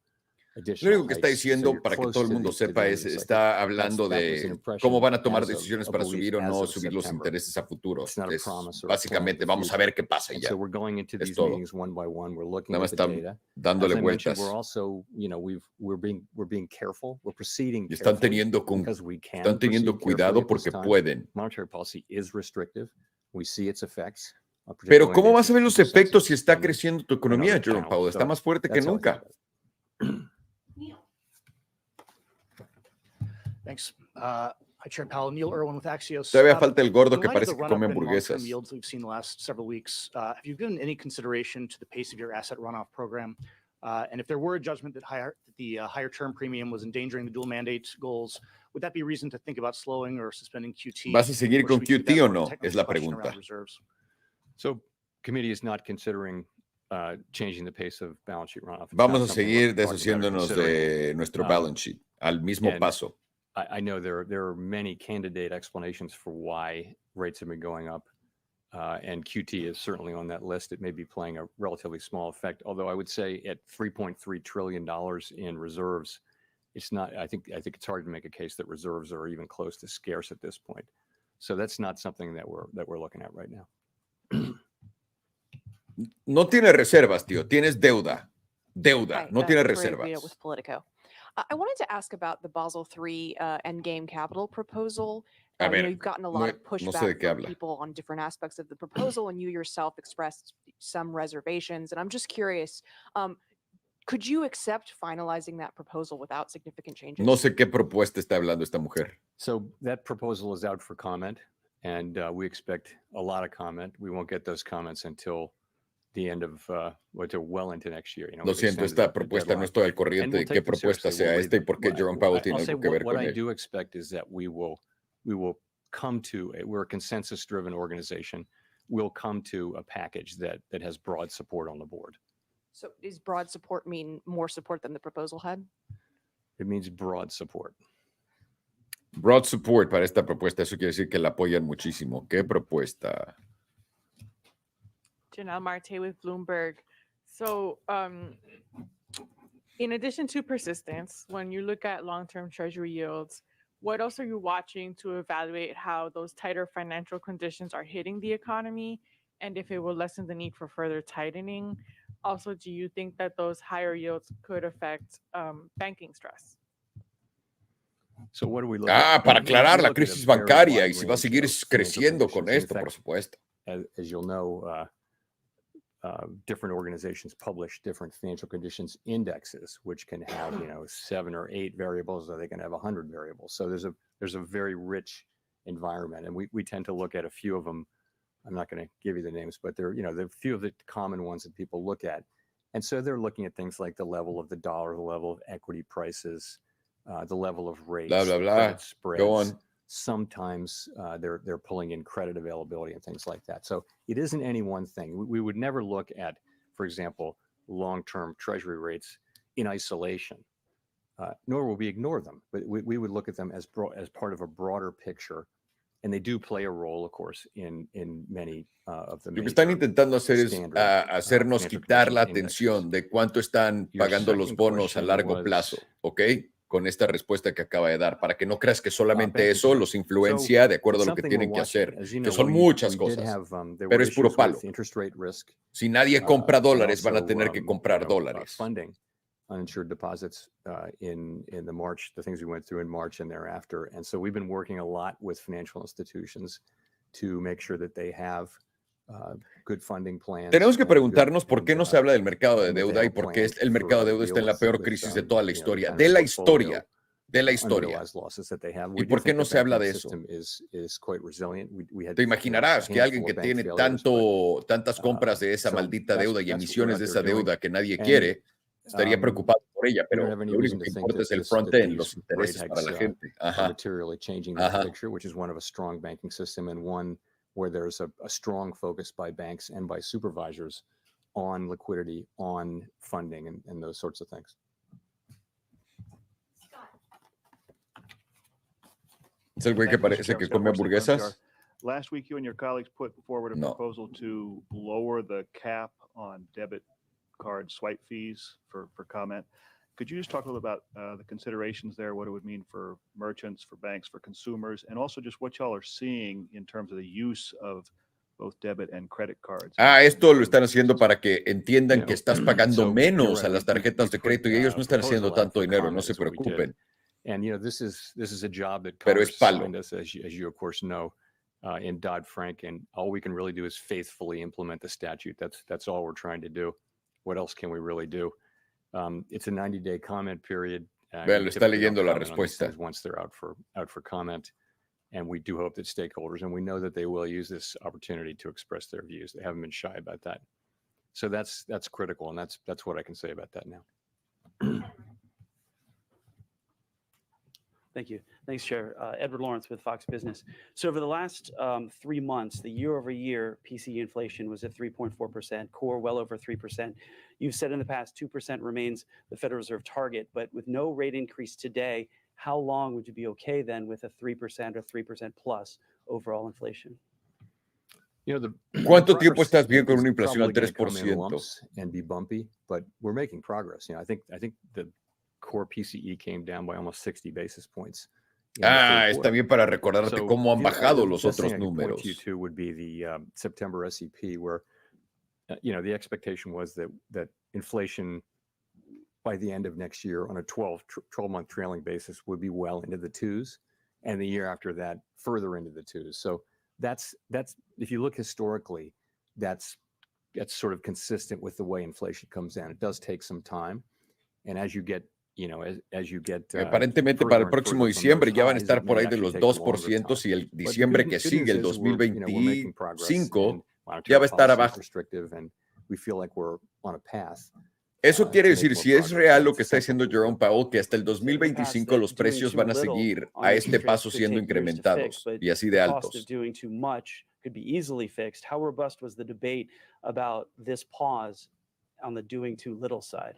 Lo additional único que está hikes. So diciendo, you're para que close todo el to mundo the to sepa, the es, end of the cycle. está hablando That was an de impression cómo van a tomar as of decisiones a para belief subir o as no of subir los September. intereses a futuros. It's not a Es promise or a plan of básicamente, the vamos a future. ver qué pasa y And ya. so we're going into Es these todo. meetings one by one. We're looking Nada at más the están data. dándole As I mentioned, vueltas. we're also, you know, we're being careful. We're proceeding Y están carefully teniendo, because we can están teniendo proceed carefully cuidado at this porque time. pueden. Monetary policy is restrictive. We see its effects. Pero Particularly ¿cómo against vas a ver los strategic efectos si sectors está and creciendo tu other economía, Jerome channels. Powell? Está So más fuerte que that's how I think nunca. about it. Thanks. Hi, Chair Powell. Neil Irwin with Axios. Todavía falta el gordo In que light of parece the que run-up come in long-term hamburguesas. yields we've seen the last several weeks, have you given any consideration to the pace of your asset runoff program? And if there were a judgment that the higher term premium was endangering the dual mandate goals, would that be reason to think about slowing or suspending QT? ¿Vas a seguir Or con should we keep that QT o more of a no? technical Es la question pregunta. around reserves? So committee is not considering changing the pace of balance sheet runoff. It's Vamos not a something seguir we're talking about or deshaciéndonos considering. de nuestro balance sheet al mismo and paso. I know there are many candidate explanations for why rates have been going up, and QT is certainly on that list. It may be playing a relatively small effect, although I would say at $3.3 trillion in reserves, it's not. I think it's hard to make a case that reserves are even close to scarce at this point. So that's not something that we're looking at right now. No tienes reservas, tío. Tienes deuda. Deuda. Hi, No tienes Victoria Guida reservas. with Politico. I wanted to ask about the Basel III endgame capital proposal. A ver, You've gotten a no- lot of no sé de pushback qué from habla. people on different aspects of the proposal, and you yourself expressed some reservations. And I'm just curious, could you accept finalizing that proposal without significant changes? No sé qué propuesta está hablando esta mujer. So that proposal is out for comment, and we expect a lot of comment. We won't get those comments until the end of well into next year. You know, Lo we've siento, extended esta the propuesta no deadline. estoy al And corriente we'll de qué take them propuesta seriously. sea We'll esta y read por qué them. Jerome Powell tiene I'll say algo que ver what con I él. do expect is that we will come to we're a consensus-driven organization. We'll come to a package that has broad support on the board. So does broad support mean more support than the proposal had? It means broad support. Broad support para esta propuesta. Eso quiere decir que la apoyan muchísimo. ¿Qué propuesta? Janelle Marte with Bloomberg. So, in addition to persistence, when you look at long-term treasury yields, what else are you watching to evaluate how those tighter financial conditions are hitting the economy and if it will lessen the need for further tightening? Also, do you think that those higher yields could affect banking stress? So what do we look at? Para We aclarar la look at a crisis very bancaria y wide si va a range seguir of financial creciendo con conditions. In esto, por fact, supuesto. as you'll know, different organizations publish different financial conditions indexes, which can have 7 or 8 variables, or they can have 100 variables. So there's a very rich environment, and we tend to look at a few of them. I'm not going to give you the names, but they're a few of the common ones that people look at, and so they're looking at things like the level of the dollar, the level of equity prices, the level of rates, Blah, blah, blah. credit spreads. Go on. Sometimes they're pulling in credit availability and things like that. So it isn't any one thing. We would never look at, for example, long-term treasury rates in isolation, nor will we ignore them. But we would look at them as part of a broader picture, and they do play a role, of course, in many of the. Lo que están intentando hacer es hacernos quitar la indexes. atención de cuánto están pagando los bonos a largo plazo, ¿ok? Con esta respuesta que acaba de dar, para que no creas que solamente eso los influencia de acuerdo a lo que tienen que hacer, que son muchas cosas, pero es puro palo. Si nadie compra dólares, van a tener que comprar dólares. Funding uninsured deposits in the March, the things we went through in March and thereafter. And so we've been working a lot with financial institutions to make sure that they have good funding plans. Tenemos que preguntarnos por qué no se habla del mercado de deuda y por qué el mercado de deuda está en la peor crisis de toda la historia, de la historia. ¿Y por qué no se habla de eso? Te imaginarás que alguien que tiene tantas compras de esa maldita deuda y emisiones de esa deuda que nadie quiere, estaría preocupado por ella, we don't pero have any lo único reason to que think importa that, es el this, front that end, these los rate intereses para hikes la gente. are Ajá, materially changing the ajá. picture, which is one of a strong banking system and one where there's a strong focus by banks and by supervisors on liquidity, on funding, and those sorts of things. Es el güey que parece que come hamburguesas. Last week, you and your colleagues put forward a No. proposal to lower the cap on debit card swipe fees for comment. Could you just talk a little about the considerations there, what it would mean for merchants, for banks, for consumers, and also just what y'all are seeing in terms of the use of both debit and credit cards? Esto lo están haciendo para que entiendan que estás pagando So, menos you're a right, las we tarjetas de put, crédito y ellos no están haciendo proposal out tanto for dinero, no comment se is what we did. preocupen. And this is a job that Pero es Congress palo. assigned us, as you of course know, in Dodd-Frank, and all we can really do is faithfully implement the statute. That's all we're trying to do. What else can we really do? It's a 90-day comment period. Vean, We lo está typically leyendo don't la comment on these respuesta. things once they're out for comment. And we do hope that stakeholders, and we know that they will use this opportunity to express their views. They haven't been shy about that. So that's critical, and that's what I can say about that now. Thank you. Thanks, Chair. Edward Lawrence with Fox Business. So over the last 3 months, the year-over-year PCE inflation was at 3.4%, core well over 3%. You've said in the past 2% remains the Federal Reserve target, but with no rate increase today, how long would you be okay then with a 3% or 3% plus overall inflation? ¿Cuánto tiempo estás bien con is una inflación al probably gonna come in 3%? lumps and be bumpy, but we're making progress. I think the core PCE came down by almost 60 basis points. in the third Está quarter. bien para recordarte So, cómo han the bajado los best thing otros I could point números. to you to would be the September SEP, where the expectation was that inflation by the end of next year on a 12-month trailing basis would be well into the twos, and the year after that further into the twos. So that's if you look historically, that's sort of consistent with the way inflation comes down. It does take some time, and as you get Aparentemente para el próximo diciembre ya van a estar por ahí de los 2% y el diciembre que sigue, el 2025, ya va a estar abajo. Eso quiere decir, si es real lo que está diciendo Jerome Powell, que hasta el 2025 los precios van a seguir a este paso siendo incrementados y así de altos. Could be easily fixed. How robust was the debate about this pause on the doing too little side?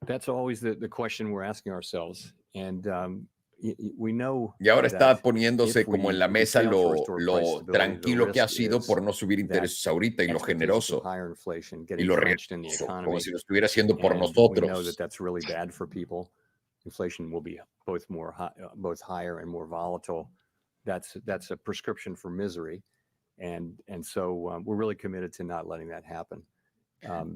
That's always the question we're asking ourselves, and we know. Y ahora está poniéndose como en la mesa lo tranquilo que ha sido por no subir intereses ahorita y lo generoso y lo riesgoso, como si lo estuviera haciendo por nosotros. We know that that's really bad for people. Inflation will be both higher and more volatile. That's a prescription for misery, and so we're really committed to not letting that happen.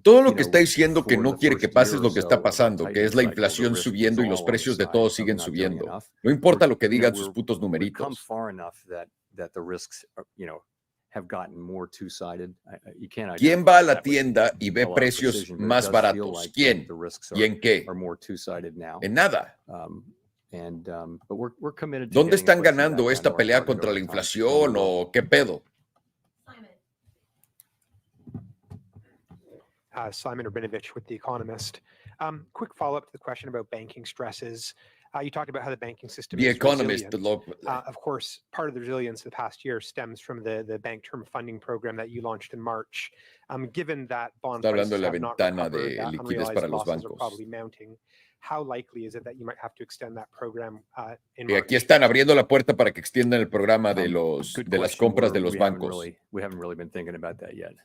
Todo lo que está diciendo que no quiere que pase es lo que está pasando, que es la inflación subiendo y los precios de todo siguen subiendo. No importa lo que digan sus putos numeritos. ¿Quién va a la tienda y ve precios más baratos? ¿Quién? ¿Y en qué? En nada. ¿Dónde están ganando esta pelea contra la inflación o qué pedo? Simon Rabinovich with The Economist. Quick follow-up to the question about banking stresses. You talked about how the banking system The is Economist. resilient. Of course, part of the resilience of the past year stems from the bank term funding program that you launched in March. Given that bond Está hablando prices de la have not ventana recovered, de that liquidez unrealized para los losses are bancos. probably mounting. How likely is it that you might have to extend that program in Y March? aquí están abriendo la puerta para que extiendan el programa de las compras de los bancos. We haven't really been thinking about that yet.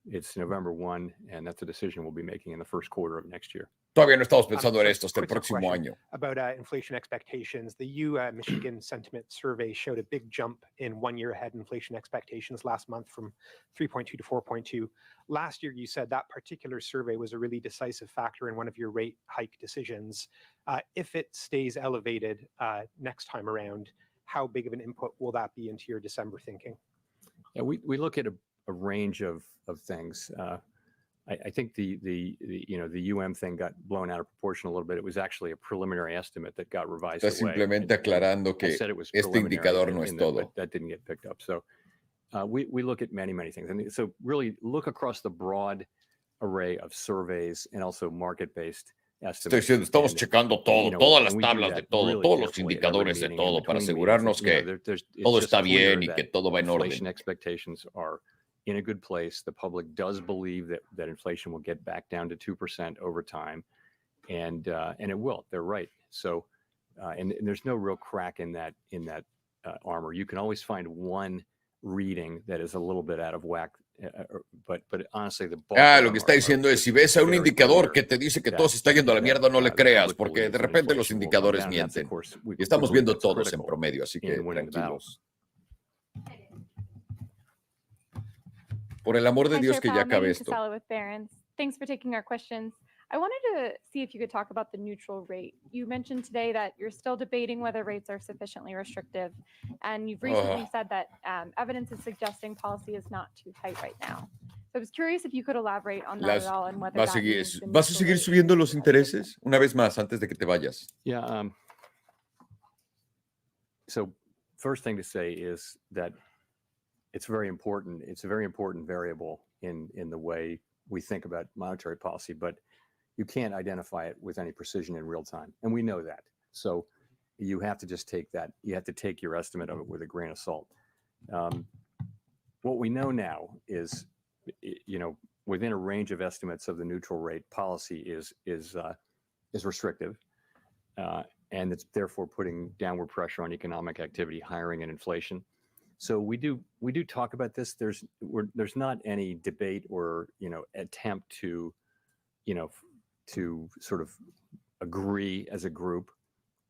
It's November 1, and that's a decision we'll be making in the first quarter of next year. Todavía no estamos pensando en esto hasta el próximo año. About inflation expectations, the Michigan Sentiment Survey showed a big jump in 1 year ahead inflation expectations last month from 3.2 to 4.2. Last year, you said that particular survey was a really decisive factor in one of your rate hike decisions. If it stays elevated next time around, how big of an input will that be into your December thinking? Yeah, we look at a range of things. I think the thing got blown out of proportion a little bit. It was actually a preliminary estimate that got revised. Está simplemente aclarando que este indicador no es todo. That didn't get picked up. So we look at many things, and so really look across the broad array of surveys and also market-based Estoy estimates. diciendo, estamos And, checando todo, you know, todas and las we do tablas de that todo, really todos los carefully at every indicadores de meeting and todo, para between meetings. asegurarnos You know, que it's todo just está clear bien y que that todo va en inflation orden. expectations are in a good place. The public does believe that inflation will get back down to 2% over time, and it will. They're right. So, and there's no real crack in that armor. You can always find one reading that is a little bit out of whack, but honestly, the bulk of Lo them que está are diciendo es, just si ves a un very indicador clear que te dice que todo that se está yendo a la mierda, no le the creas, public porque believes de that repente los inflation will come indicadores down. That's, of mienten. course, Y we estamos believe viendo that's todos en critical promedio, así que in winning the battle. tranquilos. Por el amor de Hi, Dios Chair que ya Powell. acabe Megan esto. Casella with Barron's. Thanks for taking our questions. I wanted to see if you could talk about the neutral rate. You mentioned today that you're still debating whether rates are sufficiently restrictive, and you've recently said that evidence is suggesting policy is not too tight right now. So I was curious if you could elaborate on that at all and whether ¿Vas that means the a neutral seguir rate subiendo is los intereses? Una vez más, antes de que te vayas. Yeah. So first thing to say is that it's very important. It's a very important variable in the way we think about monetary policy, but you can't identify it with any precision in real time. And we know that. So you have to just take that. You have to take your estimate of it with a grain of salt. What we know now is, you know, within a range of estimates of the neutral rate, policy is restrictive. And it's therefore putting downward pressure on economic activity, hiring, and inflation. So we do talk about this. There's not any debate or, you know, attempt to, you know, to sort of agree as a group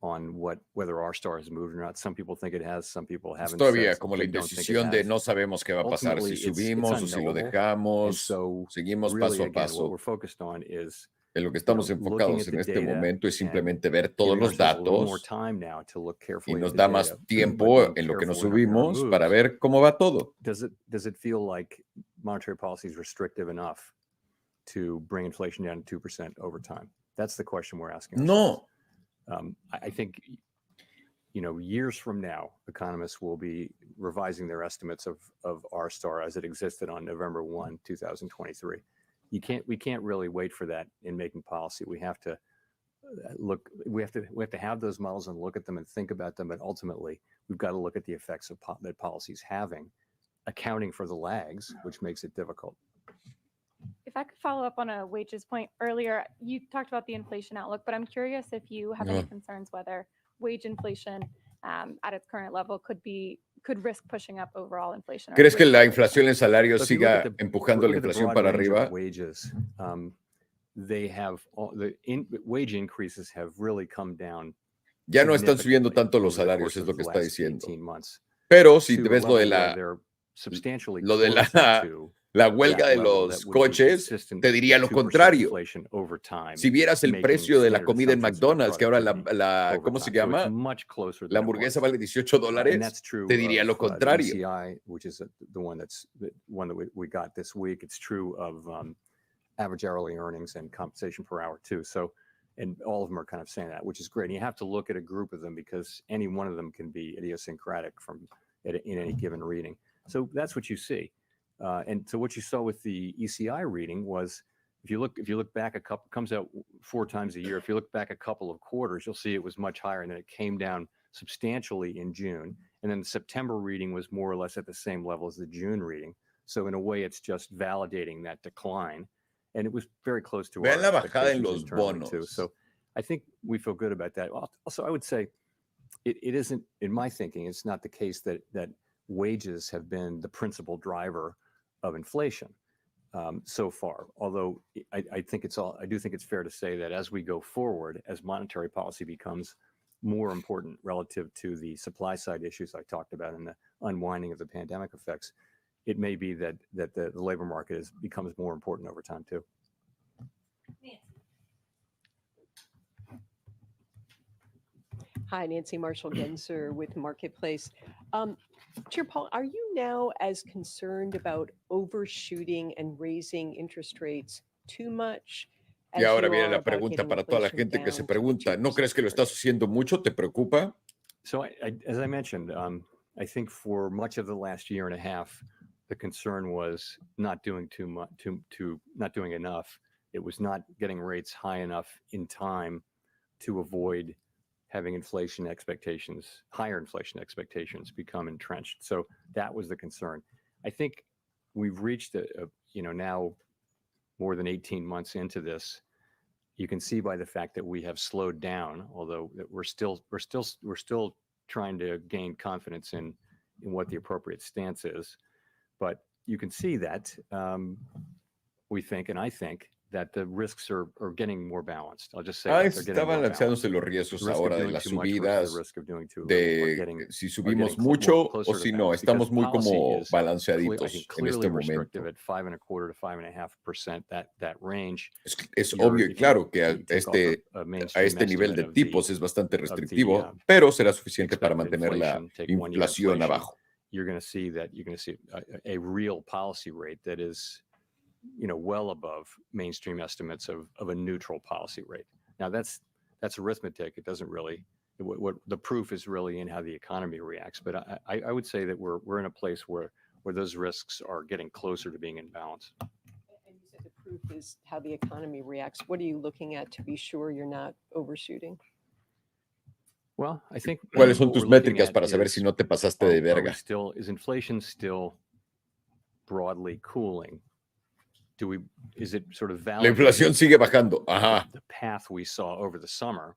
on whether our star has moved or not. Some people think it has, some people haven't. Todavía como la indecisión de no sabemos qué va a pasar, si subimos o si lo dejamos, seguimos paso a paso. What we're focused on is, en lo que estamos enfocados en este momento es simplemente ver todos los datos y nos da más tiempo en lo que nos subimos para ver cómo va todo. Does it feel like monetary policy is restrictive enough to bring inflation down to 2% over time? That's the question we're asking ourselves. No. I think, you know, years from now, economists will be revising their estimates of R-star as it existed on November 1, 2023. We can't really wait for that in making policy. We have to we have to have those models and look at them and think about them. But ultimately, we've got to look at the effects of that policy is having, accounting for the lags, which makes it difficult. If I could follow up on a wages point earlier, you talked about the inflation outlook, but I'm curious if you have any concerns whether wage inflation at its current level could risk pushing up overall inflation. ¿Crees que la inflación en salarios siga empujando la inflación para arriba? Wages, wage increases have really come down. Ya no están subiendo tanto los salarios, es lo que está diciendo. Pero si te ves lo de la huelga de los coches, te diría lo contrario. Si vieras el precio de la comida en McDonald's, que ahora ¿cómo se llama? La hamburguesa vale $18, te diría lo contrario. Which is the one that we got this week. It's true of average hourly earnings and compensation per hour too. So, and all of them are kind of saying that, which is great. And you have to look at a group of them because any one of them can be idiosyncratic in any given reading. So that's what you see. And so what you saw with the ECI reading was, if you look back comes out 4 times a year. If you look back a couple of quarters, you'll see it was much higher, and then it came down substantially in June. And then the September reading was more or less at the same level as the June reading. So in a way, it's just validating that decline. And it was very close to Vean our la bajada en expectations los bonos. too. So I think we feel good about that. Also, I would say it isn't, in my thinking, it's not the case that wages have been the principal driver of inflation so far. Although I do think it's fair to say that as we go forward, as monetary policy becomes more important relative to the supply side issues I talked about and the unwinding of the pandemic effects, it may be that the labor market becomes more important over time too. Hi, Nancy Marshall-Genzer with Marketplace. Chair Powell, are you now as concerned about overshooting and raising interest rates too much? Y ahora viene la pregunta para toda la gente que se pregunta, ¿no crees que lo estás haciendo mucho? ¿Te preocupa? So as I mentioned, I think for much of the last year and a half, the concern was not doing too much, not doing enough. It was not getting rates high enough in time to avoid having inflation expectations, higher inflation expectations, become entrenched. So that was the concern. I think we've reached now more than 18 months into this. You can see by the fact that we have slowed down, although we're still trying to gain confidence in what the appropriate stance is. But you can see that we think, and I think, that the risks are getting more balanced. I'll just say that they're Está getting more balanceándose balanced. los riesgos The risk of ahora de doing las too much versus the subidas, risk of doing too little are de getting si are subimos getting mucho closer o to si no. balance, because Estamos muy policy como is I think balanceaditos en clearly este restrictive momento. at 5.25 to 5.5%. That range. Es You're- obvio y if claro que you take off a a mainstream este nivel estimate de of the tipos es bastante restrictivo, pero será suficiente para mantener la take 1 year inflación inflation, abajo. you're going to see a real policy rate that is, well above mainstream estimates of a neutral policy rate. Now that's arithmetic. It doesn't really. What the proof is really in how the economy reacts. But I would say that we're in a place where those risks are getting closer to being in balance. And you said the proof is how the economy reacts. What are you looking at to be sure you're not overshooting? Well, I think ¿Cuáles son what tus we're looking métricas at para saber is, si no te pasaste de verga? is inflation still broadly cooling? Is it sort of La inflación validating sigue bajando. Ajá. the path we saw over the summer,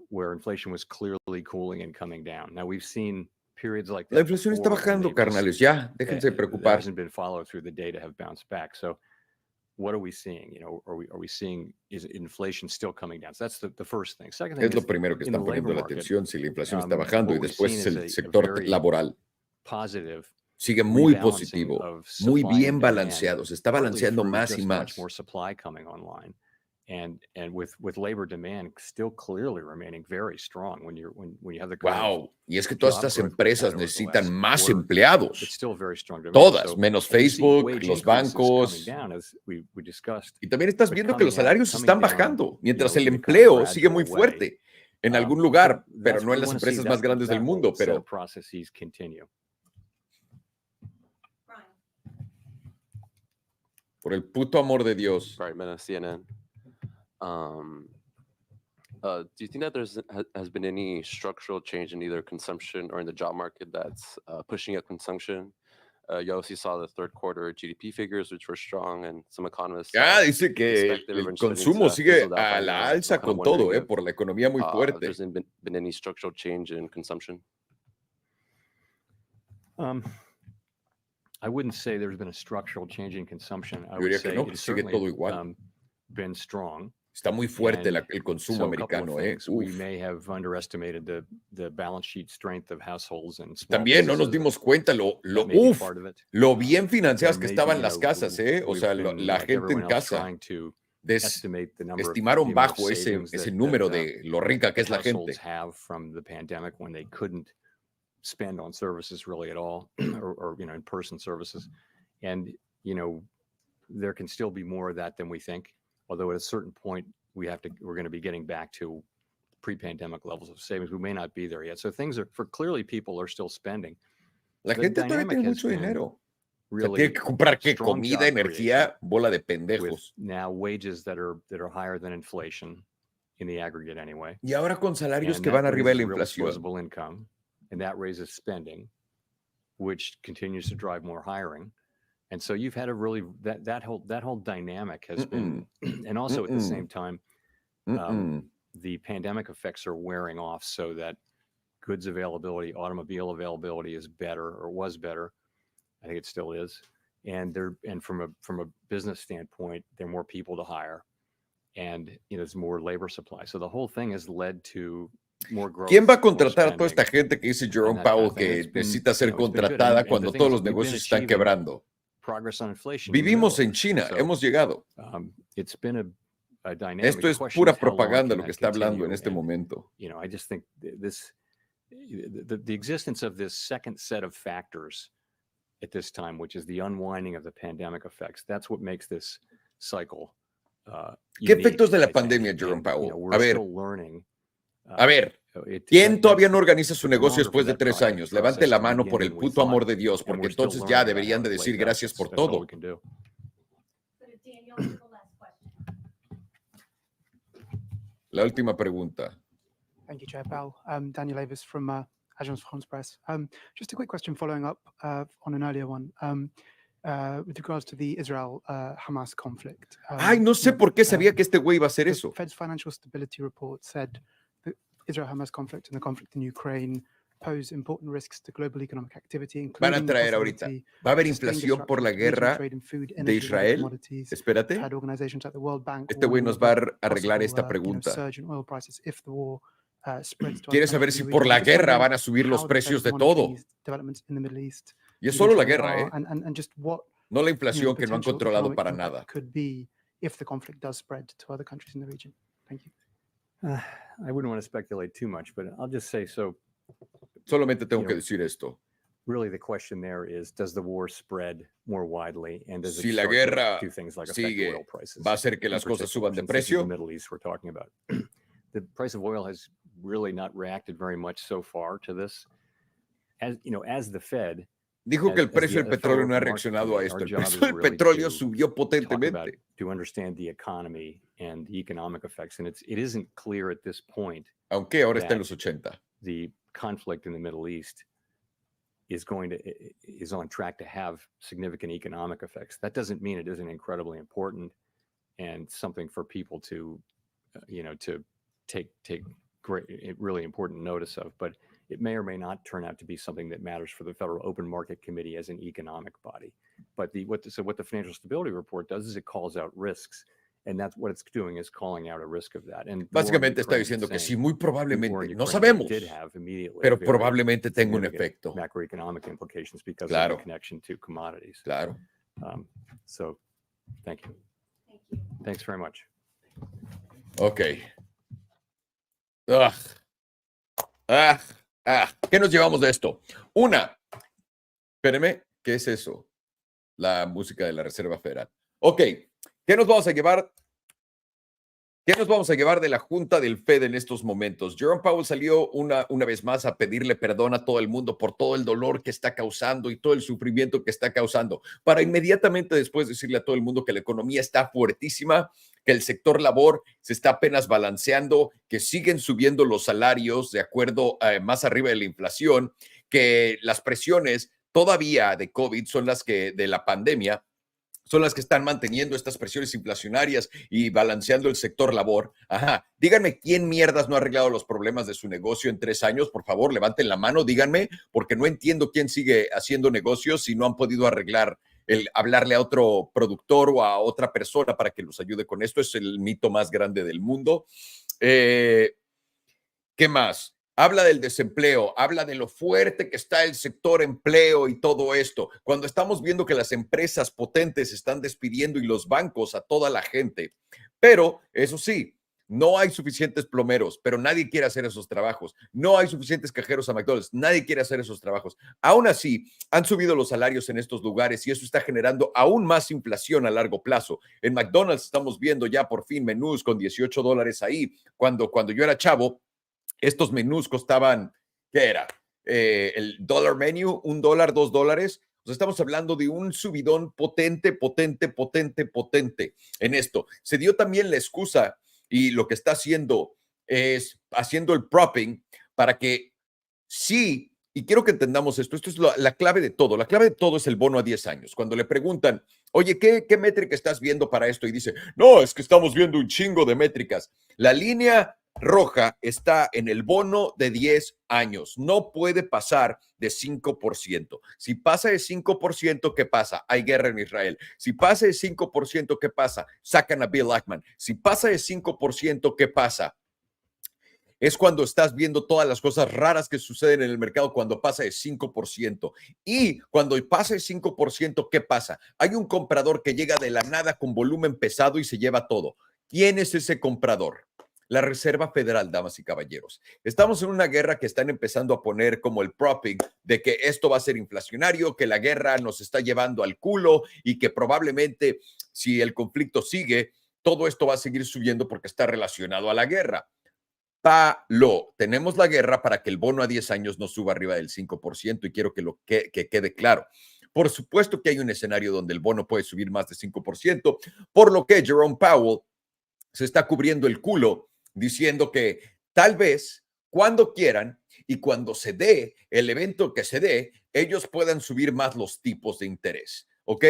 where inflation was clearly cooling and coming down? Now we've seen periods like that. La inflación está before, and bajando, they've just- carnales. Ya, déjense de that preocupar. hasn't been followed through. The data have bounced back. So what are we seeing? Are we seeing, is inflation still coming down? So that's the first thing. Second thing Es lo is, primero que in the están poniendo labor la market, atención, si la inflación está bajando, y what we've después seen es is el a sector very laboral. positive Sigue muy rebalancing positivo, of muy supply bien and demand, balanceado, se está partly balanceando through más y just much más. more supply coming online, and with labor demand still clearly remaining very strong when you have the kind of Wow, y es que todas job estas growth we've empresas had over the necesitan last más quarter. empleados. It's still very strong demand. Todas, So, menos and you see Facebook, wage los increases bancos. coming down, as we discussed, Y también estás but viendo que los coming salarios coming están down, bajando, mientras el in a kind of empleo sigue muy gradual way. fuerte en algún I lugar, think pero that's no what en we las wanna see, empresas más grandes del that mundo. whole set Pero of processes continue. por el puto amor de Dios. Right, man, CNN. Do you think that has been any structural change in either consumption or in the job market that's pushing up consumption? You obviously saw the third quarter GDP figures, which were strong, and some economists Dice que expect el everyone's spending consumo to sigue fizzle out by a la now. alza I'm kind con of todo, wondering if por la economía muy fuerte. there's been any structural change in consumption. I wouldn't say there's been a structural change in consumption. I Yo would diría que say no, que it's sigue certainly todo igual. been strong. Está muy fuerte And el consumo so a couple of americano, things. We Uf. may have underestimated the balance sheet strength of households and small También no nos businesses. dimos cuenta That may be part of it. lo bien financiadas There que may estaban be, las casas, O we've sea, been, la like gente everyone en else, casa trying to estimate the number of estimaron the amount of bajo ese savings that número de lo rica que es la households gente. have from the pandemic when they couldn't spend on services really at all, or in-person services. And there can still be more of that than we think. Although at a certain point we're going to be getting back to pre-pandemic levels of savings. We may not be there yet. So clearly people are still spending. La The gente todavía dynamic tiene has mucho been dinero. O sea, really tiene que comprar qué strong comida, job energía, bola de with pendejos. now wages that are higher than inflation in the aggregate anyway. Y ahora con salarios And que that van arriba de la raises real inflación. disposable income, and that raises spending, which continues to drive more hiring. And so you've had a really that whole dynamic has been, and also at the same time, the pandemic effects are wearing off, so that goods availability, automobile availability is better, or was better. I think it still is. And from a business standpoint, there are more people to hire, and there's more labor supply. So the whole thing has led to more growth. ¿Quién va a more contratar a toda spending, esta gente que dice Jerome and that kind Powell of thing. que It's been, necesita ser it's been good. contratada And cuando the thing todos is, los we've been negocios están achieving quebrando? progress on inflation. in the Vivimos middle en of it. China, So, hemos llegado. It's been a dynamic. Esto The es question pura is, how long propaganda can lo que that está hablando en continue? este And, momento. I just think the existence of this second set of factors at this time, which is the unwinding of the pandemic effects, that's what makes this cycle ¿Qué unique, efectos de la I think. pandemia, Jerome And, Powell? we're A ver, still learning. a ver, ¿Quién todavía no organiza su negocio después de 3 años? Levante la mano por el puto amor de Dios, porque entonces ya deberían de decir gracias por todo. La última pregunta. Thank you, Chair Powell. Daniel Avis from Agence France Presse. Just a quick question following up on an earlier one with regards to the Israel-Hamas conflict. Ay, no sé por qué sabía que este güey iba a hacer eso. The Fed's Financial Stability Report said that Israel-Hamas conflict and the conflict in Ukraine pose important risks to global economic activity. Van a traer ahorita. Va a haber inflación por la guerra de Israel. Espérate. Este güey nos va a arreglar esta pregunta. Quiere saber si por la guerra van a subir los precios de todo. Y es solo la guerra, ¿eh? No la inflación que no han controlado para nada. I wouldn't want to speculate too much, but I'll just say so. Solamente tengo que decir esto. Really, the question there is, does the war spread more widely, and does Si it la start guerra to do things like affect sigue, oil prices? ¿va a hacer que las cosas suban de precio? The Middle East we're talking about. The price of oil has really not reacted very much so far to this. As you know, as the Fed dijo que el precio del petróleo no ha reaccionado a esto. El precio del petróleo subió potentemente. To understand the economy and the economic effects, and it isn't clear at this point. Aunque ahora está en los 80. The conflict in the Middle East is on track to have significant economic effects. That doesn't mean it isn't incredibly important and something for people to, to take great, really important notice of. But it may or may not turn out to be something that matters for the Federal Open Market Committee as an economic body. But what the Financial Stability Report does is it calls out risks. And that's what it's doing is calling out a risk of that. And básicamente está diciendo que sí, muy probablemente, no sabemos, pero probablemente tenga un efecto. Macroeconomic implications because claro. of the connection to commodities. Claro. So, thank you. Thanks very much. Okay. ¿Qué nos llevamos de esto? Una, espérenme, ¿qué es eso? La música de la Reserva Federal. Ok. ¿Qué nos vamos a llevar? ¿Qué nos vamos a llevar de la Junta del Fed en estos momentos? Jerome Powell salió una vez más a pedirle perdón a todo el mundo por todo el dolor que está causando y todo el sufrimiento que está causando, para inmediatamente después decirle a todo el mundo que la economía está fuertísima, que el sector labor se está apenas balanceando, que siguen subiendo los salarios de acuerdo más arriba de la inflación, que las presiones todavía de COVID son las que de la pandemia son las que están manteniendo estas presiones inflacionarias y balanceando el sector labor. Ajá, díganme quién mierdas no ha arreglado los problemas de su negocio en 3 años. Por favor, levanten la mano, díganme, porque no entiendo quién sigue haciendo negocios si no han podido arreglar el hablarle a otro productor o a otra persona para que los ayude con esto. Es el mito más grande del mundo. ¿Qué más? Habla del desempleo, habla de lo fuerte que está el sector empleo y todo esto. Cuando estamos viendo que las empresas potentes están despidiendo y los bancos a toda la gente. Pero, eso sí, no hay suficientes plomeros, pero nadie quiere hacer esos trabajos. No hay suficientes cajeros a McDonald's, nadie quiere hacer esos trabajos. Aún así, han subido los salarios en estos lugares y eso está generando aún más inflación a largo plazo. En McDonald's estamos viendo ya por fin menús con $18 ahí. Cuando yo era chavo, estos menús costaban, ¿qué era? El dollar menu, $1, $2. O sea, estamos hablando de un subidón potente en esto. Se dio también la excusa y lo que está haciendo es haciendo el propping para que sí, y quiero que entendamos esto es la clave de todo. La clave de todo es el bono a 10 años. Cuando le preguntan, oye, ¿qué métrica estás viendo para esto? Y dice, no, es que estamos viendo un chingo de métricas. La línea roja está en el bono de 10 años. No puede pasar de 5%. Si pasa de 5%, ¿qué pasa? Hay guerra en Israel. Si pasa de 5%, ¿qué pasa? Sacan a Bill Ackman. Si pasa de 5%, ¿qué pasa? Es cuando estás viendo todas las cosas raras que suceden en el mercado cuando pasa de 5%. Y cuando pasa de 5%, ¿qué pasa? Hay un comprador que llega de la nada con volumen pesado y se lleva todo. ¿Quién es ese comprador? La Reserva Federal, damas y caballeros. Estamos en una guerra que están empezando a poner como el propping de que esto va a ser inflacionario, que la guerra nos está llevando al culo y que probablemente si el conflicto sigue, todo esto va a seguir subiendo porque está relacionado a la guerra. palo. Tenemos la guerra para que el bono a 10 años no suba arriba del 5% y quiero que quede claro. Por supuesto que hay un escenario donde el bono puede subir más de 5%, por lo que Jerome Powell se está cubriendo el culo diciendo que tal vez cuando quieran y cuando se dé el evento que se dé, ellos puedan subir más los tipos de interés, ¿ok?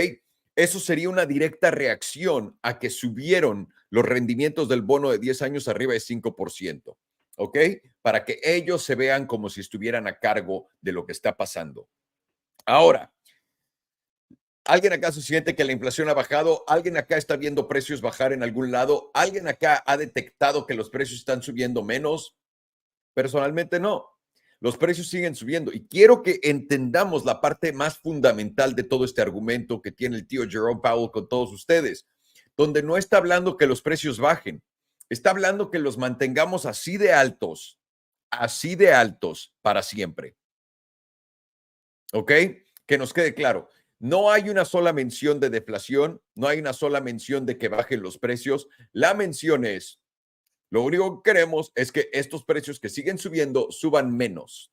Eso sería una directa reacción a que subieron los rendimientos del bono de 10 años arriba de 5%, ¿ok? Para que ellos se vean como si estuvieran a cargo de lo que está pasando. Ahora, ¿alguien acá se siente que la inflación ha bajado? ¿Alguien acá está viendo precios bajar en algún lado? ¿Alguien acá ha detectado que los precios están subiendo menos? Personalmente no. Los precios siguen subiendo y quiero que entendamos la parte más fundamental de todo este argumento que tiene el tío Jerome Powell con todos ustedes, donde no está hablando que los precios bajen, está hablando que los mantengamos así de altos para siempre. ¿Ok? Que nos quede claro. No hay una sola mención de deflación, no hay una sola mención de que bajen los precios. La mención es, lo único que queremos es que estos precios que siguen subiendo suban menos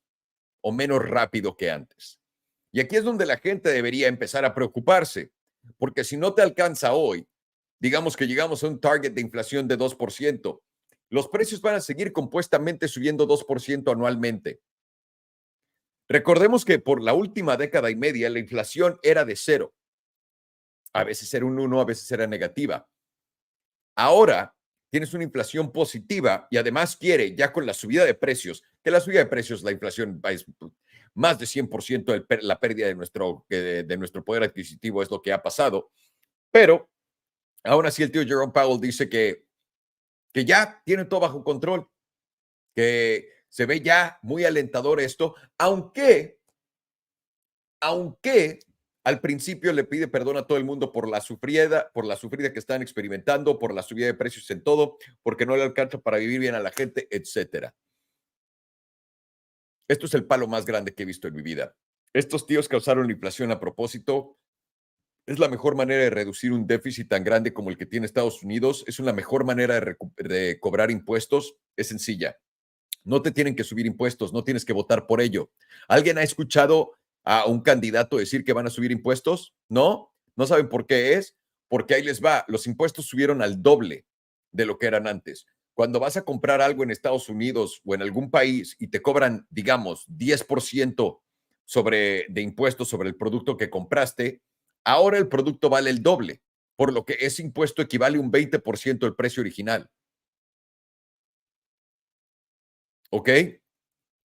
o menos rápido que antes. Y aquí es donde la gente debería empezar a preocuparse, porque si no te alcanza hoy, digamos que llegamos a un target de inflación de 2%, los precios van a seguir compuestamente subiendo 2% anualmente. Recordemos que por la última década y media la inflación era de 0. A veces era un 1, a veces era negativa. Ahora tienes una inflación positiva y además quiere, ya con la subida de precios, que la subida de precios, la inflación es más de 100% la pérdida de nuestro poder adquisitivo es lo que ha pasado. Pero aún así el tío Jerome Powell dice que ya tiene todo bajo control, que se ve ya muy alentador esto, aunque al principio le pide perdón a todo el mundo por la sufrida que están experimentando, por la subida de precios en todo, porque no le alcanza para vivir bien a la gente, etcétera. Esto es el palo más grande que he visto en mi vida. Estos tíos causaron la inflación a propósito. Es la mejor manera de reducir un déficit tan grande como el que tiene Estados Unidos. Es una mejor manera de cobrar impuestos. Es sencilla. No te tienen que subir impuestos, no tienes que votar por ello. ¿Alguien ha escuchado a un candidato decir que van a subir impuestos? ¿No? ¿No saben por qué es? Porque ahí les va. Los impuestos subieron al doble de lo que eran antes. Cuando vas a comprar algo en Estados Unidos o en algún país y te cobran, digamos, 10% de impuestos sobre el producto que compraste, ahora el producto vale el doble, por lo que ese impuesto equivale a un 20% del precio original. ¿Ok?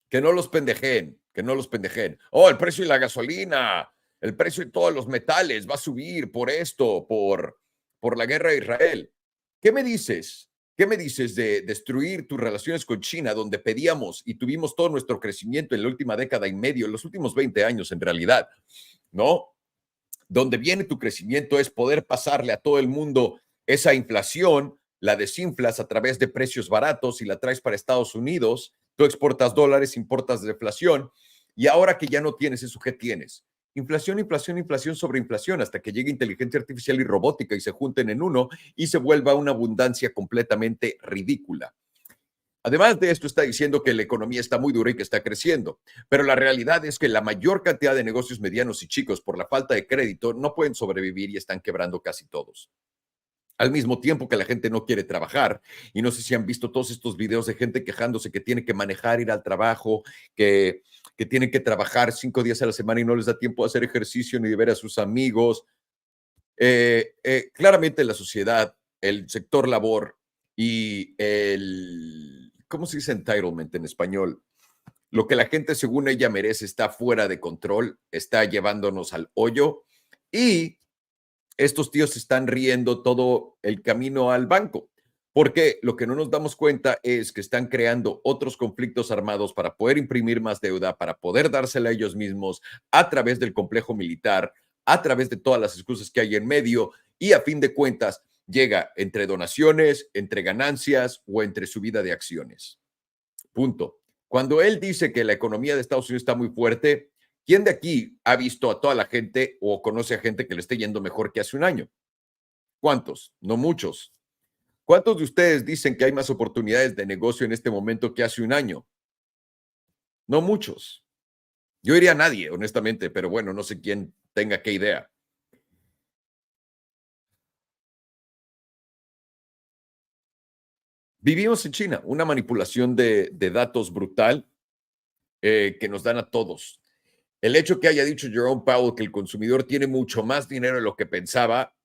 Que no los pendejeen, que no los pendejeen. Oh, el precio de la gasolina, el precio de todos los metales va a subir por esto, por la guerra de Israel. ¿Qué me dices? ¿Qué me dices de destruir tus relaciones con China, donde pedíamos y tuvimos todo nuestro crecimiento en la última década y medio, en los últimos 20 años en realidad, ¿no? Donde viene tu crecimiento es poder pasarle a todo el mundo esa inflación, la desinflas a través de precios baratos y la traes para Estados Unidos, tú exportas dólares, importas deflación, y ahora que ya no tienes eso, ¿qué tienes? Inflación, inflación, inflación sobre inflación, hasta que llegue inteligencia artificial y robótica y se junten en uno y se vuelva una abundancia completamente ridícula. Además de esto, está diciendo que la economía está muy dura y que está creciendo, pero la realidad es que la mayor cantidad de negocios medianos y chicos, por la falta de crédito, no pueden sobrevivir y están quebrando casi todos. Al mismo tiempo que la gente no quiere trabajar, y no sé si han visto todos estos videos de gente quejándose que tiene que manejar, ir al trabajo, que tienen que trabajar 5 días a la semana y no les da tiempo de hacer ejercicio ni de ver a sus amigos. Claramente la sociedad, el sector labor y ¿cómo se dice entitlement en español? Lo que la gente según ella merece está fuera de control, está llevándonos al hoyo y estos tíos se están riendo todo el camino al banco, porque lo que no nos damos cuenta es que están creando otros conflictos armados para poder imprimir más deuda, para poder dársela a ellos mismos a través del complejo militar, a través de todas las excusas que hay en medio y a fin de cuentas llega entre donaciones, entre ganancias o entre subida de acciones. Punto. Cuando él dice que la economía de Estados Unidos está muy fuerte, ¿quién de aquí ha visto a toda la gente o conoce a gente que le esté yendo mejor que hace un año? ¿Cuántos? No muchos. ¿Cuántos de ustedes dicen que hay más oportunidades de negocio en este momento que hace un año? No muchos. Yo diría nadie, honestamente, pero bueno, no sé quién tenga qué idea. Vivimos en China, una manipulación de datos brutal que nos dan a todos. El hecho que haya dicho Jerome Powell que el consumidor tiene mucho más dinero de lo que pensaba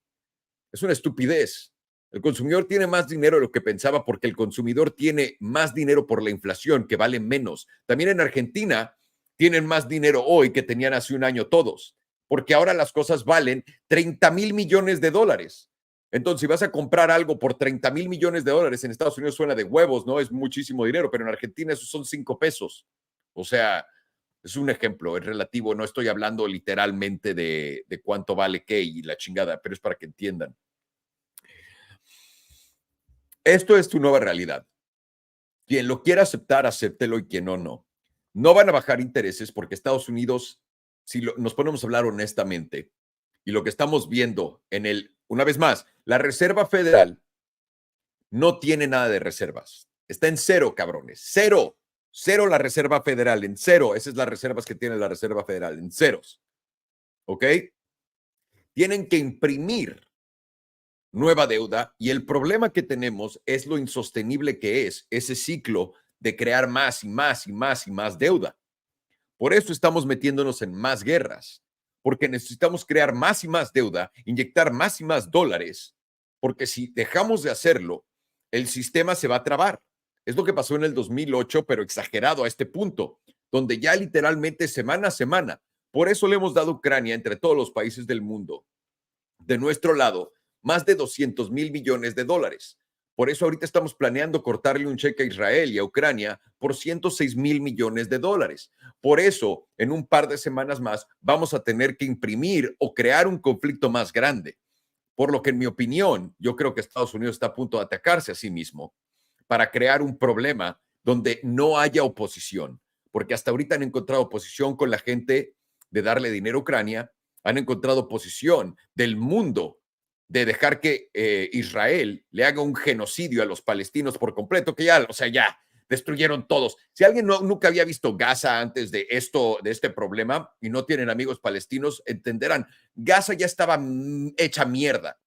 es una estupidez. El consumidor tiene más dinero de lo que pensaba porque el consumidor tiene más dinero por la inflación, que vale menos. También en Argentina tienen más dinero hoy que tenían hace un año todos, porque ahora las cosas valen 30,000 millones de dólares. Entonces, si vas a comprar algo por 30,000 millones de dólares, en Estados Unidos suena de huevos, ¿no? Es muchísimo dinero, pero en Argentina esos son 5 pesos. O sea, es un ejemplo, es relativo, no estoy hablando literalmente de cuánto vale qué y la chingada, pero es para que entiendan. Esto es tu nueva realidad. Quien lo quiera aceptar, acéptelo y quien no, no. No van a bajar intereses porque Estados Unidos, si nos ponemos a hablar honestamente, y lo que estamos viendo una vez más, la Reserva Federal no tiene nada de reservas. Está en cero, cabrones. Cero. Cero la Reserva Federal, en cero. Esas son las reservas que tiene la Reserva Federal, en ceros. ¿Ok? Tienen que imprimir nueva deuda y el problema que tenemos es lo insostenible que es ese ciclo de crear más y más y más y más deuda. Por eso estamos metiéndonos en más guerras, porque necesitamos crear más y más deuda, inyectar más y más dólares, porque si dejamos de hacerlo, el sistema se va a trabar. Es lo que pasó en el 2008, pero exagerado a este punto, donde ya literalmente semana a semana. Por eso le hemos dado a Ucrania entre todos los países del mundo, de nuestro lado, más de 200,000 millones de dólares. Por eso ahorita estamos planeando cortarle un cheque a Israel y a Ucrania por 106,000 millones de dólares. Por eso, en un par de semanas más, vamos a tener que imprimir o crear un conflicto más grande. Por lo que, en mi opinión, yo creo que Estados Unidos está a punto de atacarse a sí mismo para crear un problema donde no haya oposición. Porque hasta ahorita han encontrado oposición con la gente de darle dinero a Ucrania, han encontrado oposición del mundo de dejar que Israel le haga un genocidio a los palestinos por completo, que ya, o sea, ya destruyeron todos. Si alguien nunca había visto Gaza antes de este problema y no tienen amigos palestinos, entenderán, Gaza ya estaba hecha mierda.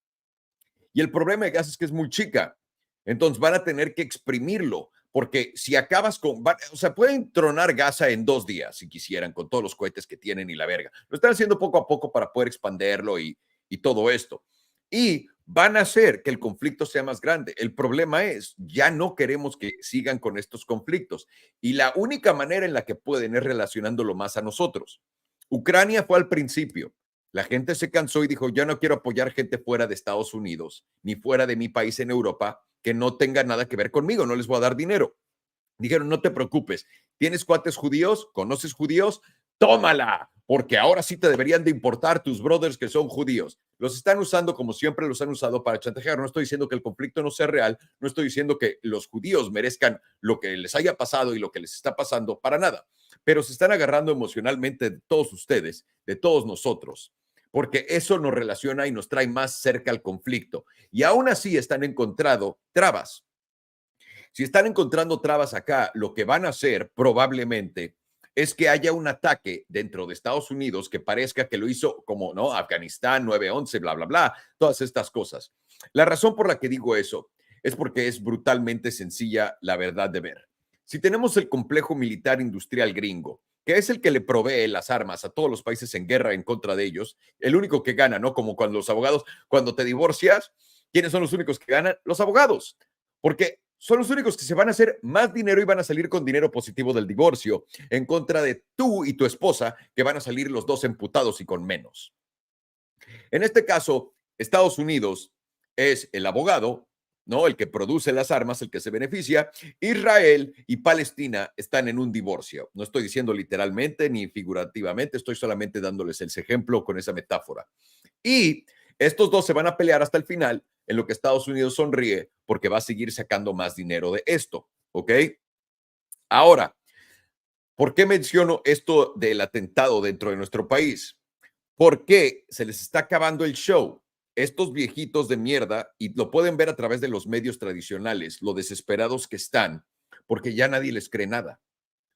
Y el problema de Gaza es que es muy chica. Entonces van a tener que exprimirlo, porque si acabas o sea, pueden tronar Gaza en 2 días si quisieran, con todos los cohetes que tienen y la verga. Lo están haciendo poco a poco para poder expanderlo y todo esto. Y van a hacer que el conflicto sea más grande. El problema es, ya no queremos que sigan con estos conflictos. Y la única manera en la que pueden es relacionándolo más a nosotros. Ucrania fue al principio. La gente se cansó y dijo, ya no quiero apoyar gente fuera de Estados Unidos, ni fuera de mi país en Europa, que no tenga nada que ver conmigo, no les voy a dar dinero. Dijeron, no te preocupes, ¿tienes cuates judíos? ¿Conoces judíos? Tómala, porque ahora sí te deberían de importar tus brothers que son judíos. Los están usando como siempre los han usado para chantajear. No estoy diciendo que el conflicto no sea real, no estoy diciendo que los judíos merezcan lo que les haya pasado y lo que les está pasando, para nada. Pero se están agarrando emocionalmente de todos ustedes, de todos nosotros, porque eso nos relaciona y nos trae más cerca al conflicto. Y aún así están encontrando trabas. Si están encontrando trabas acá, lo que van a hacer probablemente es que haya un ataque dentro de Estados Unidos que parezca que lo hizo como, ¿no? Afganistán, 9/11, bla, bla, bla, todas estas cosas. La razón por la que digo eso es porque es brutalmente sencilla la verdad de ver. Si tenemos el complejo militar industrial gringo, que es el que le provee las armas a todos los países en guerra en contra de ellos, el único que gana, ¿no? Como cuando los abogados, cuando te divorcias, ¿quiénes son los únicos que ganan? Los abogados, porque son los únicos que se van a hacer más dinero y van a salir con dinero positivo del divorcio, en contra de tú y tu esposa, que van a salir los dos emputados y con menos. En este caso, Estados Unidos es el abogado, ¿no? El que produce las armas, el que se beneficia. Israel y Palestina están en un divorcio. No estoy diciendo literalmente ni figurativamente, estoy solamente dándoles ese ejemplo con esa metáfora. Y estos dos se van a pelear hasta el final, en lo que Estados Unidos sonríe porque va a seguir sacando más dinero de esto, ¿ok? Ahora, ¿por qué menciono esto del atentado dentro de nuestro país? Porque se les está acabando el show. estos viejitos de mierda, y lo pueden ver a través de los medios tradicionales, lo desesperados que están, porque ya nadie les cree nada,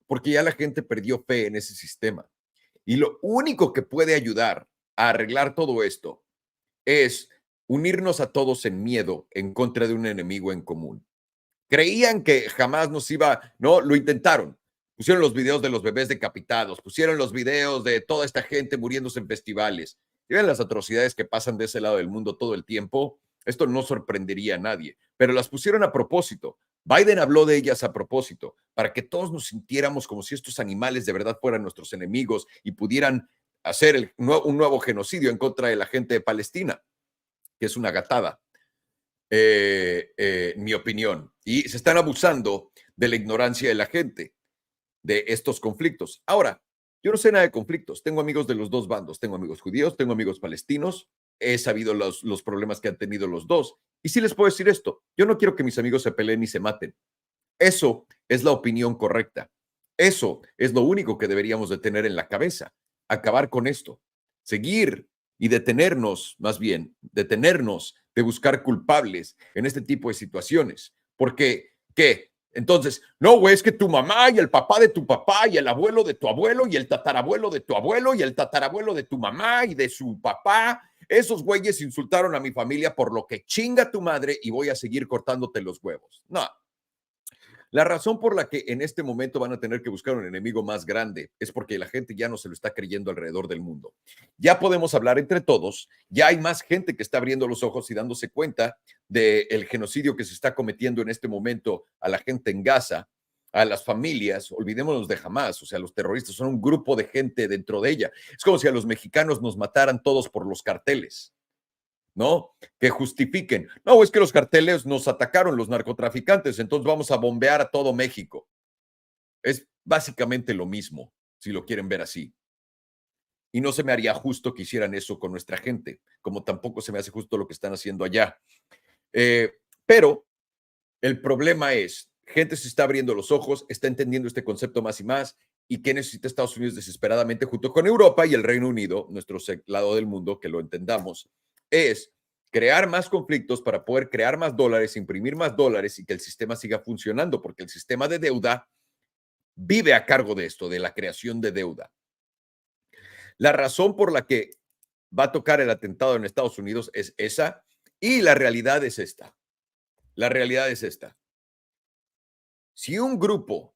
porque ya la gente perdió fe en ese sistema. Y lo único que puede ayudar a arreglar todo esto es unirnos a todos en miedo en contra de un enemigo en común. Creían que jamás nos iba, no, lo intentaron. Pusieron los videos de los bebés decapitados, pusieron los videos de toda esta gente muriéndose en festivales. Y ven las atrocidades que pasan de ese lado del mundo todo el tiempo. Esto no sorprendería a nadie, pero las pusieron a propósito. Biden habló de ellas a propósito, para que todos nos sintiéramos como si estos animales de verdad fueran nuestros enemigos y pudieran hacer un nuevo genocidio en contra de la gente de Palestina, que es una gatada. En mi opinión. Y se están abusando de la ignorancia de la gente, de estos conflictos. Ahora, yo no sé nada de conflictos. Tengo amigos de los dos bandos. Tengo amigos judíos, tengo amigos palestinos. He sabido los problemas que han tenido los dos. Y sí les puedo decir esto. Yo no quiero que mis amigos se peleen y se maten. Eso es la opinión correcta. Eso es lo único que deberíamos de tener en la cabeza. Acabar con esto. Seguir y detenernos, más bien, detenernos de buscar culpables en este tipo de situaciones. Porque, ¿qué? Entonces, no, güey, es que tu mamá y el papá de tu papá y el abuelo de tu abuelo y el tatarabuelo de tu abuelo y el tatarabuelo de tu mamá y de su papá, esos güeyes insultaron a mi familia por lo que chinga tu madre y voy a seguir cortándote los huevos. No. La razón por la que en este momento van a tener que buscar un enemigo más grande es porque la gente ya no se lo está creyendo alrededor del mundo. Ya podemos hablar entre todos, ya hay más gente que está abriendo los ojos y dándose cuenta del genocidio que se está cometiendo en este momento a la gente en Gaza, a las familias. Olvidémonos de Hamas, o sea, los terroristas son un grupo de gente dentro de ella. Es como si a los mexicanos nos mataran todos por los carteles, ¿no? Que justifiquen. No, es que los carteles nos atacaron, los narcotraficantes, entonces vamos a bombear a todo México. Es básicamente lo mismo, si lo quieren ver así. Y no se me haría justo que hicieran eso con nuestra gente, como tampoco se me hace justo lo que están haciendo allá. Pero el problema es, gente se está abriendo los ojos, está entendiendo este concepto más y más, y que necesita Estados Unidos desesperadamente, junto con Europa y el Reino Unido, nuestro lado del mundo, que lo entendamos, es crear más conflictos para poder crear más dólares, imprimir más dólares y que el sistema siga funcionando, porque el sistema de deuda vive a cargo de esto, de la creación de deuda. La razón por la que va a tocar el atentado en Estados Unidos es esa, y la realidad es esta. La realidad es esta. Si un grupo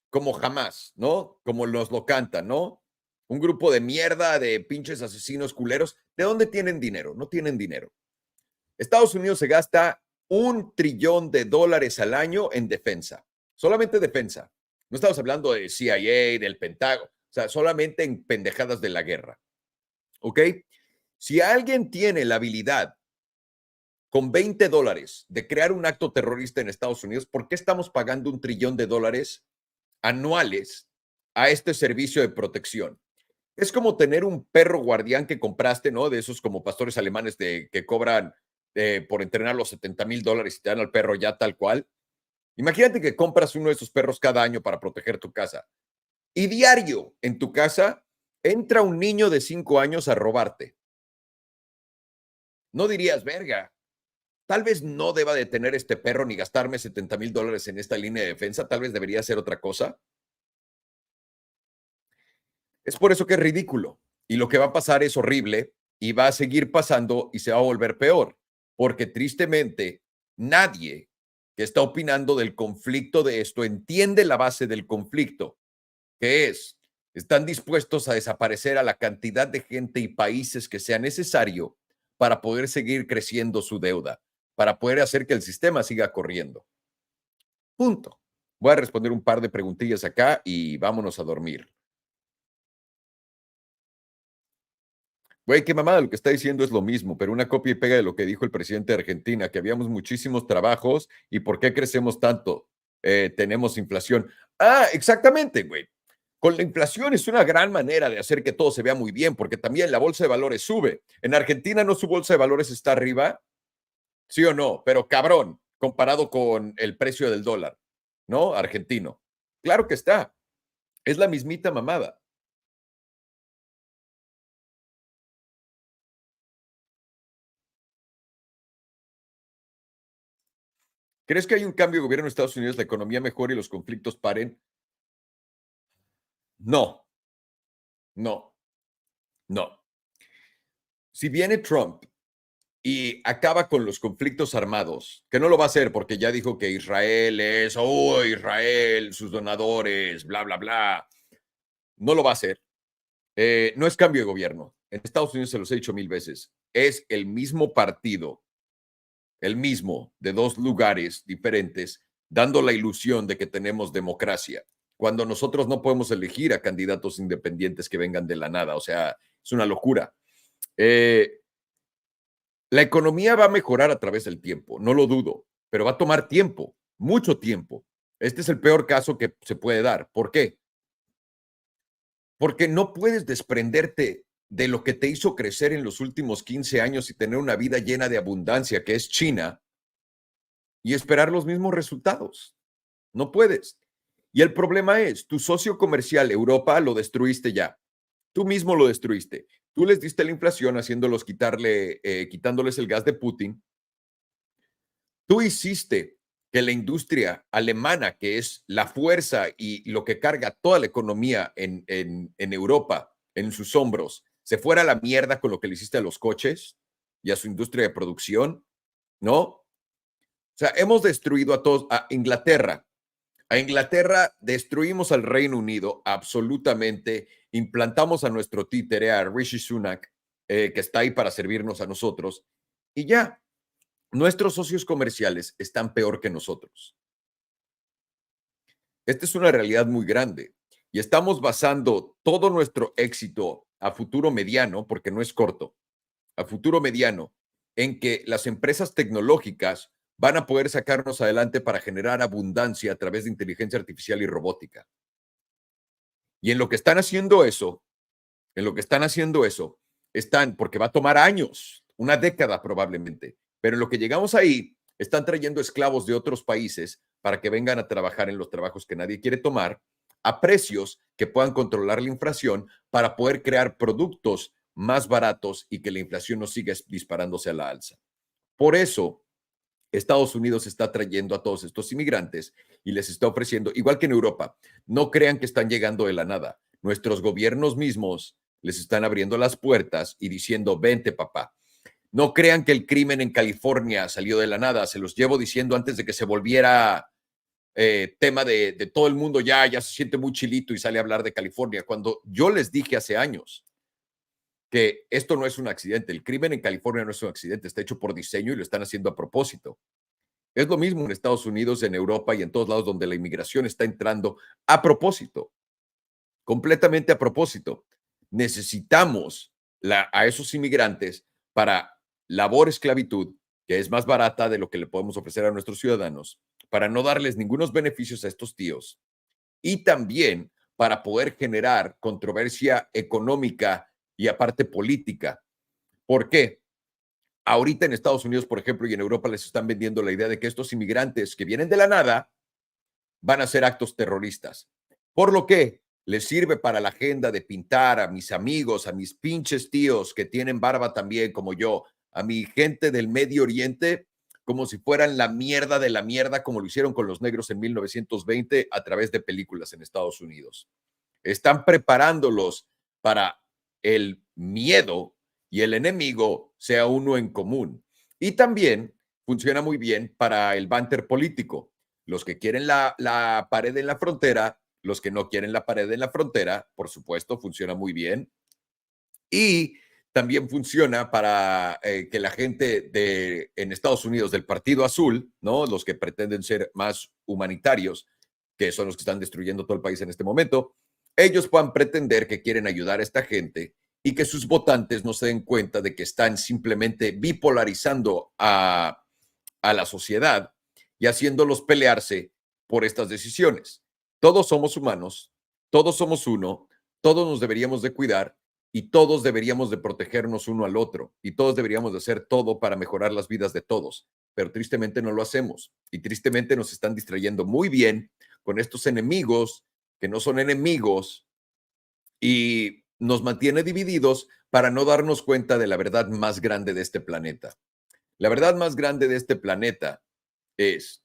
como Hamas, ¿no? Como nos lo cantan, ¿no? Un grupo de mierda, de pinches asesinos culeros, ¿de dónde tienen dinero? No tienen dinero. Estados Unidos se gasta $1 trillón al año en defensa, solamente defensa. No estamos hablando de CIA, del Pentágono, o sea, solamente en pendejadas de la guerra. ¿Ok? Si alguien tiene la habilidad con $20 de crear un acto terrorista en Estados Unidos, ¿por qué estamos pagando $1 trillón anuales a este servicio de protección? Es como tener un perro guardián que compraste, ¿no? De esos como pastores alemanes que cobran por entrenar los $70,000 y te dan al perro ya tal cual. Imagínate que compras uno de esos perros cada año para proteger tu casa. Y diario en tu casa entra un niño de 5 años a robarte. No dirías, verga, tal vez no deba de tener este perro ni gastarme $70,000 en esta línea de defensa, tal vez debería hacer otra cosa. Es por eso que es ridículo. Y lo que va a pasar es horrible y va a seguir pasando y se va a volver peor. Porque tristemente nadie que está opinando del conflicto de esto entiende la base del conflicto, que es, están dispuestos a desaparecer a la cantidad de gente y países que sea necesario para poder seguir creciendo su deuda, para poder hacer que el sistema siga corriendo. Punto. Voy a responder un par de preguntillas acá y vámonos a dormir. Güey, qué mamada, lo que está diciendo es lo mismo, pero una copia y pega de lo que dijo el presidente de Argentina, que habíamos muchísimos trabajos y ¿por qué crecemos tanto? Tenemos inflación. Ah, exactamente, güey. Con la inflación es una gran manera de hacer que todo se vea muy bien, porque también la bolsa de valores sube. En Argentina no, su bolsa de valores está arriba, sí o no, pero cabrón, comparado con el precio del dólar, ¿no? Argentino. Claro que está. Es la mismita mamada. ¿Crees que hay un cambio de gobierno en Estados Unidos, la economía mejore y los conflictos paren? No, no, no. Si viene Trump y acaba con los conflictos armados, que no lo va a hacer porque ya dijo que Israel es, oh, Israel, sus donadores, bla, bla, bla. No lo va a hacer. No es cambio de gobierno. En Estados Unidos se los he dicho 1000 veces. Es el mismo partido, el mismo, de dos lugares diferentes, dando la ilusión de que tenemos democracia, cuando nosotros no podemos elegir a candidatos independientes que vengan de la nada. O sea, es una locura. La economía va a mejorar a través del tiempo, no lo dudo, pero va a tomar tiempo, mucho tiempo. Este es el peor caso que se puede dar. ¿Por qué? Porque no puedes desprenderte de lo que te hizo crecer en los últimos 15 años y tener una vida llena de abundancia, que es China, y esperar los mismos resultados. No puedes. Y el problema es, tu socio comercial Europa lo destruiste ya. Tú mismo lo destruiste. Tú les diste la inflación haciéndolos quitándoles el gas de Putin. Tú hiciste que la industria alemana, que es la fuerza y lo que carga toda la economía en Europa, en sus hombros, se fuera a la mierda con lo que le hiciste a los coches y a su industria de producción, ¿no? O sea, hemos destruido a todos, a Inglaterra. A Inglaterra destruimos al Reino Unido absolutamente, implantamos a nuestro títere, a Rishi Sunak, que está ahí para servirnos a nosotros, y ya, nuestros socios comerciales están peor que nosotros. Esta es una realidad muy grande y estamos basando todo nuestro éxito a futuro mediano, porque no es corto, a futuro mediano, en que las empresas tecnológicas van a poder sacarnos adelante para generar abundancia a través de inteligencia artificial y robótica. Y en lo que están haciendo eso, están, porque va a tomar años, una década probablemente, pero en lo que llegamos ahí, están trayendo esclavos de otros países para que vengan a trabajar en los trabajos que nadie quiere tomar, a precios que puedan controlar la inflación para poder crear productos más baratos y que la inflación no siga disparándose a la alza. Por eso, Estados Unidos está trayendo a todos estos inmigrantes y les está ofreciendo, igual que en Europa, no crean que están llegando de la nada. Nuestros gobiernos mismos les están abriendo las puertas y diciendo, vente papá. No crean que el crimen en California salió de la nada. Se los llevo diciendo antes de que se volviera tema de todo el mundo. Ya se siente muy chilito y sale a hablar de California. Cuando yo les dije hace años que esto no es un accidente. El crimen en California no es un accidente, está hecho por diseño y lo están haciendo a propósito. Es lo mismo en Estados Unidos, en Europa y en todos lados donde la inmigración está entrando a propósito, completamente a propósito. Necesitamos a esos inmigrantes para labor esclavitud, que es más barata de lo que le podemos ofrecer a nuestros ciudadanos, para no darles ningunos beneficios a estos tíos y también para poder generar controversia económica y aparte política. ¿Por qué? Ahorita en Estados Unidos, por ejemplo, y en Europa les están vendiendo la idea de que estos inmigrantes que vienen de la nada van a hacer actos terroristas. Por lo que les sirve para la agenda de pintar a mis amigos, a mis pinches tíos que tienen barba también como yo, a mi gente del Medio Oriente, como si fueran la mierda de la mierda, como lo hicieron con los negros en 1920 a través de películas en Estados Unidos. Están preparándolos para el miedo y el enemigo sea uno en común. Y también funciona muy bien para el banter político. Los que quieren la pared en la frontera, los que no quieren la pared en la frontera, por supuesto, funciona muy bien. Y también funciona para que la gente en Estados Unidos del Partido Azul, ¿no? Los que pretenden ser más humanitarios, que son los que están destruyendo todo el país en este momento, ellos puedan pretender que quieren ayudar a esta gente y que sus votantes no se den cuenta de que están simplemente bipolarizando a la sociedad y haciéndolos pelearse por estas decisiones. Todos somos humanos, todos somos uno, todos nos deberíamos de cuidar y todos deberíamos de protegernos uno al otro y todos deberíamos de hacer todo para mejorar las vidas de todos, pero tristemente no lo hacemos y tristemente nos están distrayendo muy bien con estos enemigos que no son enemigos y nos mantiene divididos para no darnos cuenta de la verdad más grande de este planeta. La verdad más grande de este planeta es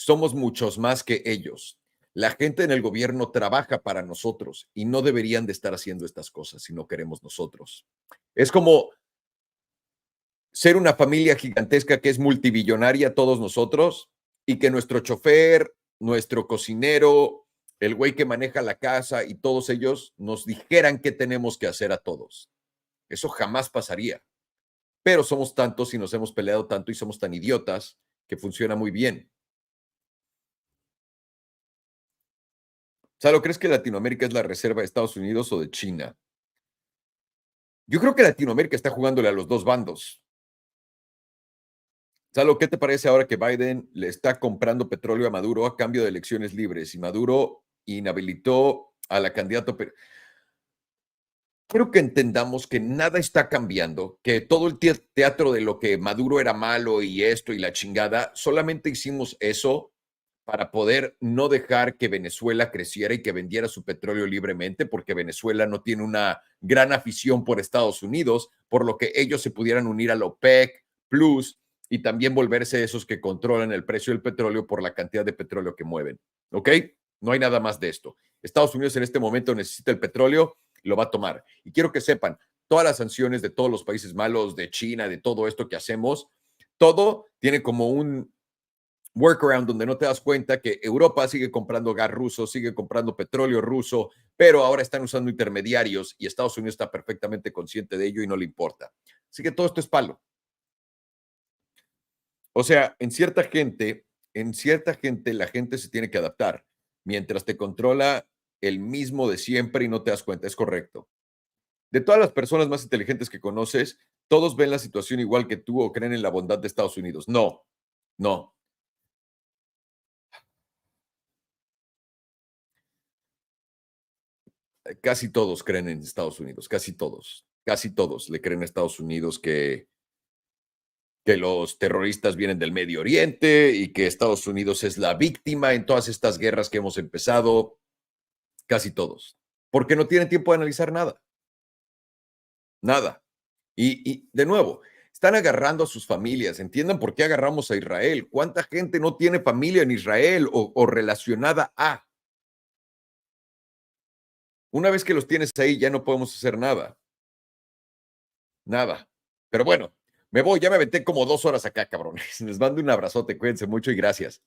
Somos muchos más que ellos. La gente en el gobierno trabaja para nosotros y no deberían de estar haciendo estas cosas si no queremos nosotros. Es como ser una familia gigantesca que es multibillonaria todos nosotros y que nuestro chofer, nuestro cocinero, el güey que maneja la casa y todos ellos nos dijeran qué tenemos que hacer a todos. Eso jamás pasaría. Pero somos tantos y nos hemos peleado tanto y somos tan idiotas que funciona muy bien. ¿Salo, crees que Latinoamérica es la reserva de Estados Unidos o de China? Yo creo que Latinoamérica está jugándole a los dos bandos. Salo, ¿qué te parece ahora que Biden le está comprando petróleo a Maduro a cambio de elecciones libres y Maduro inhabilitó a la candidata? Quiero que entendamos que nada está cambiando, que todo el teatro de lo que Maduro era malo y esto y la chingada, solamente hicimos eso para poder no dejar que Venezuela creciera y que vendiera su petróleo libremente, porque Venezuela no tiene una gran afición por Estados Unidos, por lo que ellos se pudieran unir a la OPEC Plus y también volverse esos que controlan el precio del petróleo por la cantidad de petróleo que mueven. ¿Ok? No hay nada más de esto. Estados Unidos en este momento necesita el petróleo, lo va a tomar. Y quiero que sepan, todas las sanciones de todos los países malos, de China, de todo esto que hacemos, todo tiene como un workaround donde no te das cuenta que Europa sigue comprando gas ruso, sigue comprando petróleo ruso, pero ahora están usando intermediarios y Estados Unidos está perfectamente consciente de ello y no le importa. Así que todo esto es palo. O sea, en cierta gente, la gente se tiene que adaptar mientras te controla el mismo de siempre y no te das cuenta. Es correcto. De todas las personas más inteligentes que conoces, todos ven la situación igual que tú o creen en la bondad de Estados Unidos. No, no. Casi todos creen en Estados Unidos, casi todos le creen a Estados Unidos que los terroristas vienen del Medio Oriente y que Estados Unidos es la víctima en todas estas guerras que hemos empezado, casi todos, porque no tienen tiempo de analizar nada, nada. Y de nuevo, están agarrando a sus familias, entiendan por qué agarramos a Israel, cuánta gente no tiene familia en Israel o relacionada a. Una vez que los tienes ahí, ya no podemos hacer nada. Nada. Pero bueno, me voy, ya me aventé como 2 horas acá, cabrones. Les mando un abrazote, cuídense mucho y gracias.